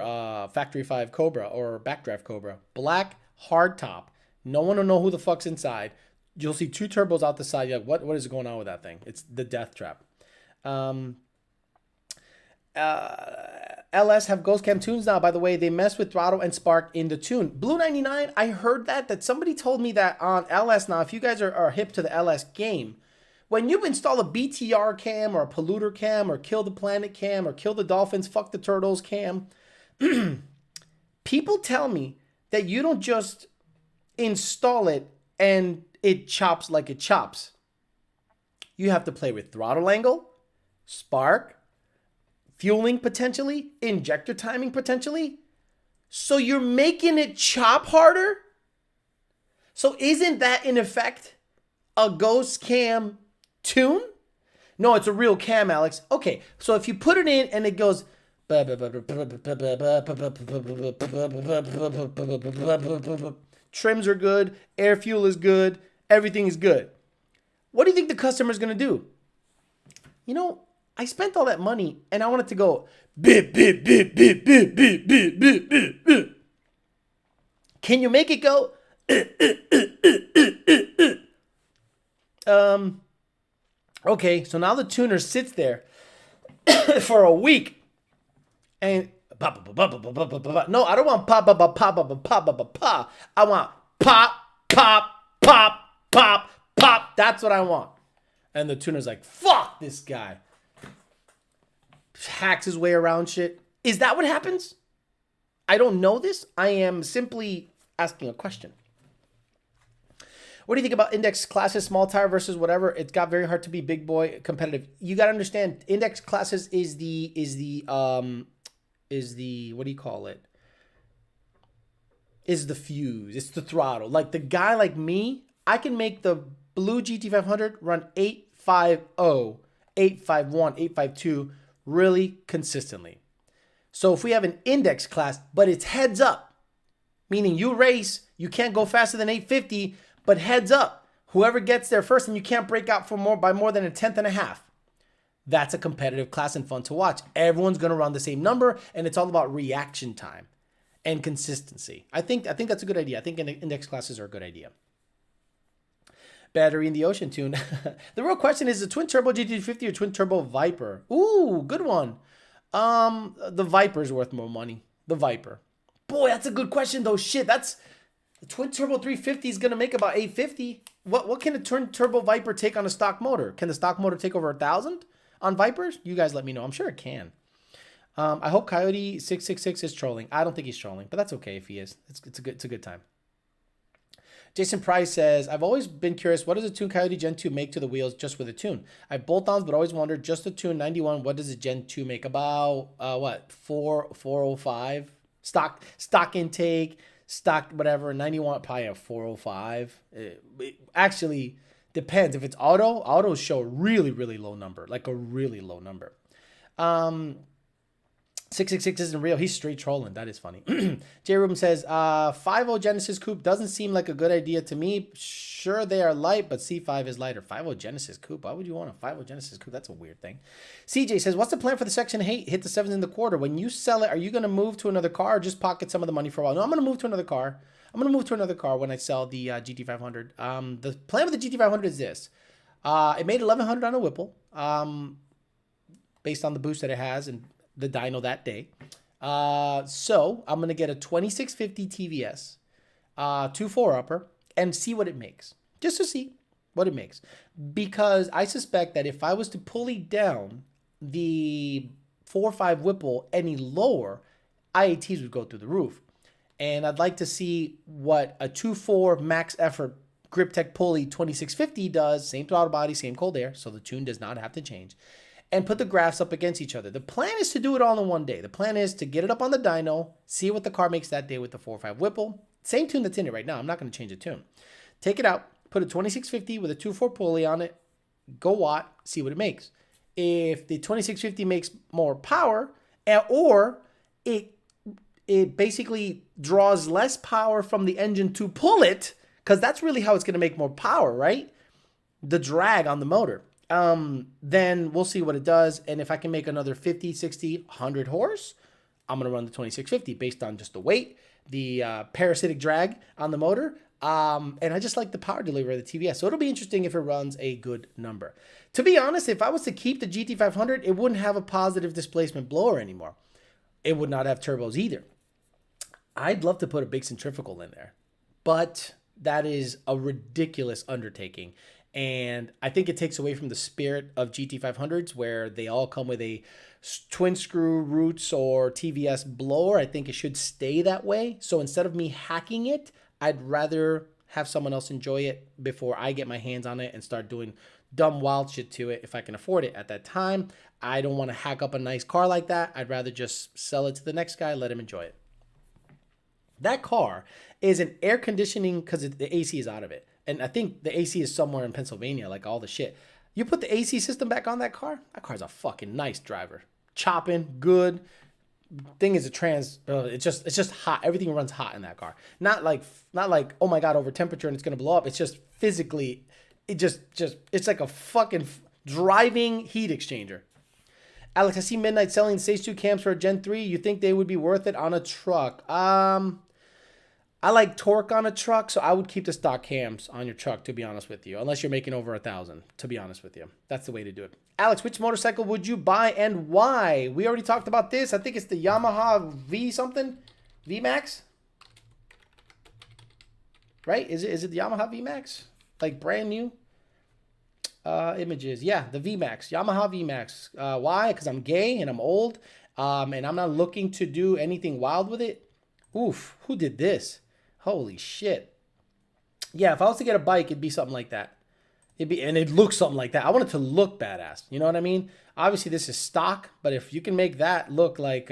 Factory 5 Cobra or Backdraft Cobra. Black, hard top. No one will know who the fuck's inside. You'll see 2 turbos out the side. You're like, what is going on with that thing? It's the death trap. LS have Ghost Cam tunes now, by the way. They mess with throttle and spark in the tune. Blue 99, I heard that somebody told me that on LS now, if you guys are hip to the LS game, when you install a BTR cam or a polluter cam or kill the planet cam or kill the dolphins, fuck the turtles cam, people tell me that you don't just install it, and it chops like it chops. You have to play with throttle angle, spark, fueling potentially, injector timing potentially. So you're making it chop harder? So isn't that in effect a ghost cam tune? No, it's a real cam, Alex. Okay, so if you put it in and it goes, trims are good, air fuel is good, everything is good. What do you think the customer's gonna do? You know, I spent all that money and I want it to go bip, bip, bip, bip, bip, bip, bip, bip, bip, bip. Can you make it go? Okay, so now the tuner sits there for a week and no, I don't want pop, pop, pop, pop, pop, pop, pop, pop. I want pop, pop, pop, pop, pop. That's what I want. And the tuner's like, fuck this guy. Hacks his way around shit. Is that what happens? I don't know this. I am simply asking a question. What do you think about index classes, small tire versus whatever? It got very hard to be big boy competitive. You got to understand, index classes is the what do you call it? Is the fuse. It's the throttle. Like the guy like me, I can make the blue GT500 run 850, 851, 852 really consistently. So if we have an index class, but it's heads up, meaning you race, you can't go faster than 850, but heads up, whoever gets there first, and you can't break out for more than a tenth and a half. That's a competitive class and fun to watch. Everyone's going to run the same number, and it's all about reaction time and consistency. I think that's a good idea. I think index classes are a good idea. Battery in the ocean tune. The real question is the twin turbo GT50 or twin turbo Viper? Ooh, good one. The Viper's worth more money. The Viper. Boy, that's a good question though. Shit, that's the twin turbo 350 is gonna make about 850. What can a twin turbo Viper take on a stock motor? Can the stock motor take over 1,000 on Vipers? You guys let me know. I'm sure it can. I hope Coyote 666 is trolling. I don't think he's trolling, but that's okay if he is. It's a good time. Jason Price says, I've always been curious, what does a Tune Coyote Gen 2 make to the wheels just with a tune? I have bolt-ons, but always wondered, just a Tune 91, what does a Gen 2 make? About, 405? Stock intake, stock whatever, 91, probably a 405. It actually depends. If it's autos show a really, really low number, like a really low number. 666 isn't real. He's straight trolling. That is funny. J. Ruben says, 5.0 Genesis Coupe doesn't seem like a good idea to me. Sure, they are light, but C5 is lighter. 5.0 Genesis Coupe. Why would you want a 5.0 Genesis Coupe? That's a weird thing. CJ says, what's the plan for the Section 8? Hit the 7s in the quarter. When you sell it, are you going to move to another car or just pocket some of the money for a while? No, I'm going to move to another car. I'm going to move to another car when I sell the GT500. The plan with the GT500 is this. It made $1,100 on a Whipple based on the boost that it has and the dyno that day. So I'm going to get a 2650 TVS, 2.4 upper, and see what it makes. Just to see what it makes. Because I suspect that if I was to pulley down the 4.5 Whipple any lower, IATs would go through the roof. And I'd like to see what a 2.4 max effort Grip Tech pulley 2650 does. Same throttle body, same cold air, so the tune does not have to change. And put the graphs up against each other. The plan is to do it all in one day. The plan is to get it up on the dyno, see what the car makes that day with the 4.5 Whipple. Same tune that's in it right now. I'm not going to change the tune. Take it out, put a 2650 with a 2.4 pulley on it, go watt, see what it makes. If the 2650 makes more power, or it basically draws less power from the engine to pull it, because that's really how it's going to make more power, right? The drag on the motor. Then we'll see what it does. And if I can make another 50, 60, 100 horse, I'm going to run the 2650 based on just the weight, the parasitic drag on the motor. And I just like the power delivery of the TVS. So it'll be interesting if it runs a good number. To be honest, if I was to keep the GT500, it wouldn't have a positive displacement blower anymore. It would not have turbos either. I'd love to put a big centrifugal in there, but that is a ridiculous undertaking. And I think it takes away from the spirit of GT500s where they all come with a twin screw roots or TVS blower. I think it should stay that way. So instead of me hacking it, I'd rather have someone else enjoy it before I get my hands on it and start doing dumb wild shit to it if I can afford it at that time. I don't want to hack up a nice car like that. I'd rather just sell it to the next guy, let him enjoy it. That car is an air conditioning because the AC is out of it. And I think the AC is somewhere in Pennsylvania, like all the shit. You put the AC system back on that car's a fucking nice driver. Chopping, good. Thing is it's just hot. Everything runs hot in that car. Not like, oh my God, over temperature and it's going to blow up. It's just physically, it's like a fucking driving heat exchanger. Alex, I see Midnight selling Stage 2 cams for a Gen 3. You think they would be worth it on a truck? I like torque on a truck, so I would keep the stock cams on your truck, to be honest with you, unless you're making over 1,000, to be honest with you. That's the way to do it. Alex, which motorcycle would you buy and why? We already talked about this. I think it's the Yamaha V something, VMAX, right? Is it the Yamaha VMAX? Like brand new images. Yeah, the VMAX, Yamaha VMAX. Why? Because I'm gay and I'm old, and I'm not looking to do anything wild with it. Oof, who did this? Holy shit. Yeah, if I was to get a bike, it'd be something like that. It'd look something like that. I want it to look badass. You know what I mean? Obviously, this is stock, but if you can make that look like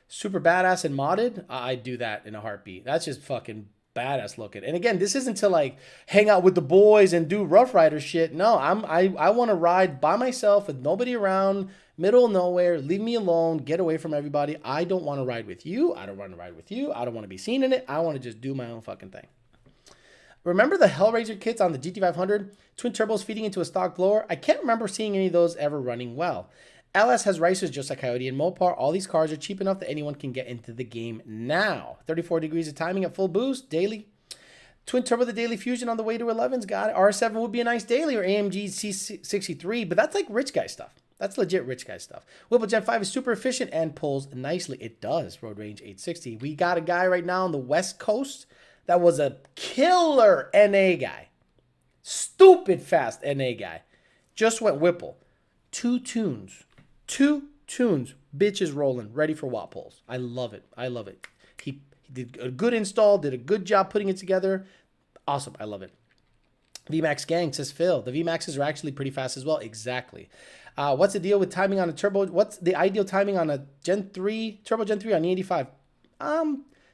super badass and modded, I'd do that in a heartbeat. That's just fucking badass looking. And again, this isn't to like hang out with the boys and do Rough Rider shit. No, I want to ride by myself with nobody around, middle of nowhere, leave me alone, get away from everybody. I don't want to ride with you. I don't want to ride with you. I don't want to be seen in it. I want to just do my own fucking thing. Remember the Hellraiser kits on the GT500? Twin turbos feeding into a stock blower? I can't remember seeing any of those ever running well. LS has racers just like Coyote and Mopar. All these cars are cheap enough that anyone can get into the game now. 34 degrees of timing at full boost, daily. Twin turbo the daily Fusion on the way to 11's got it. R7 would be a nice daily or AMG C63, but that's like rich guy stuff. That's legit rich guy stuff. Whipple Gen 5 is super efficient and pulls nicely. It does. Road range 860. We got a guy right now on the West Coast that was a killer NA guy. Stupid fast NA guy. Just went Whipple. Two tunes. Bitch is rolling. Ready for watt pulls. I love it. I love it. He did a good install. Did a good job putting it together. Awesome. I love it. VMAX gang, says Phil. The VMAXs are actually pretty fast as well. Exactly. What's the deal with timing on a turbo? What's the ideal timing on a Gen 3, Turbo Gen 3 on E85?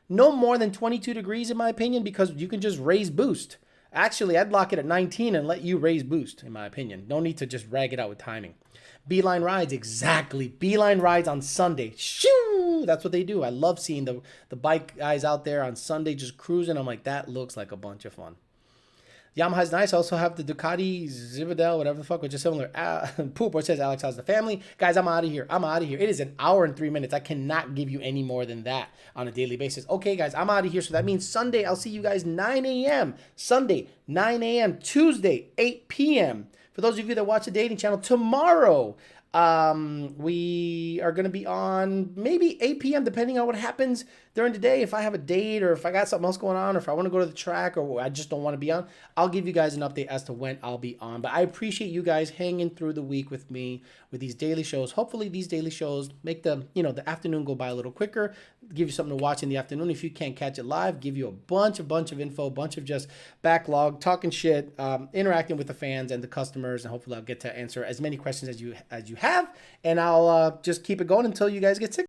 No more than 22 degrees in my opinion, because you can just raise boost. Actually, I'd lock it at 19 and let you raise boost, in my opinion. No need to just rag it out with timing. Beeline rides, exactly. Beeline rides on Sunday. Shoo! That's what they do. I love seeing the bike guys out there on Sunday just cruising. I'm like, that looks like a bunch of fun. Yamaha's nice. I also have the Ducati Zibidel, whatever the fuck, which is similar. Pooper says Alex has the family. Guys, I'm out of here. It is an hour and 3 minutes. I cannot give you any more than that on a daily basis. Okay, guys, I'm out of here. So that means Sunday, I'll see you guys 9 a.m. Sunday, 9 a.m. Tuesday, 8 p.m. For those of you that watch the dating channel, tomorrow, we are going to be on maybe 8 p.m. depending on what happens during the day. If I have a date or if I got something else going on or if I want to go to the track or I just don't want to be on, I'll give you guys an update as to when I'll be on. But I appreciate you guys hanging through the week with me with these daily shows. Hopefully these daily shows make the afternoon go by a little quicker, give you something to watch in the afternoon. If you can't catch it live, give you a bunch of info, bunch of just backlog, talking shit, interacting with the fans and the customers, and hopefully I'll get to answer as many questions as you have, and I'll just keep it going until you guys get sick.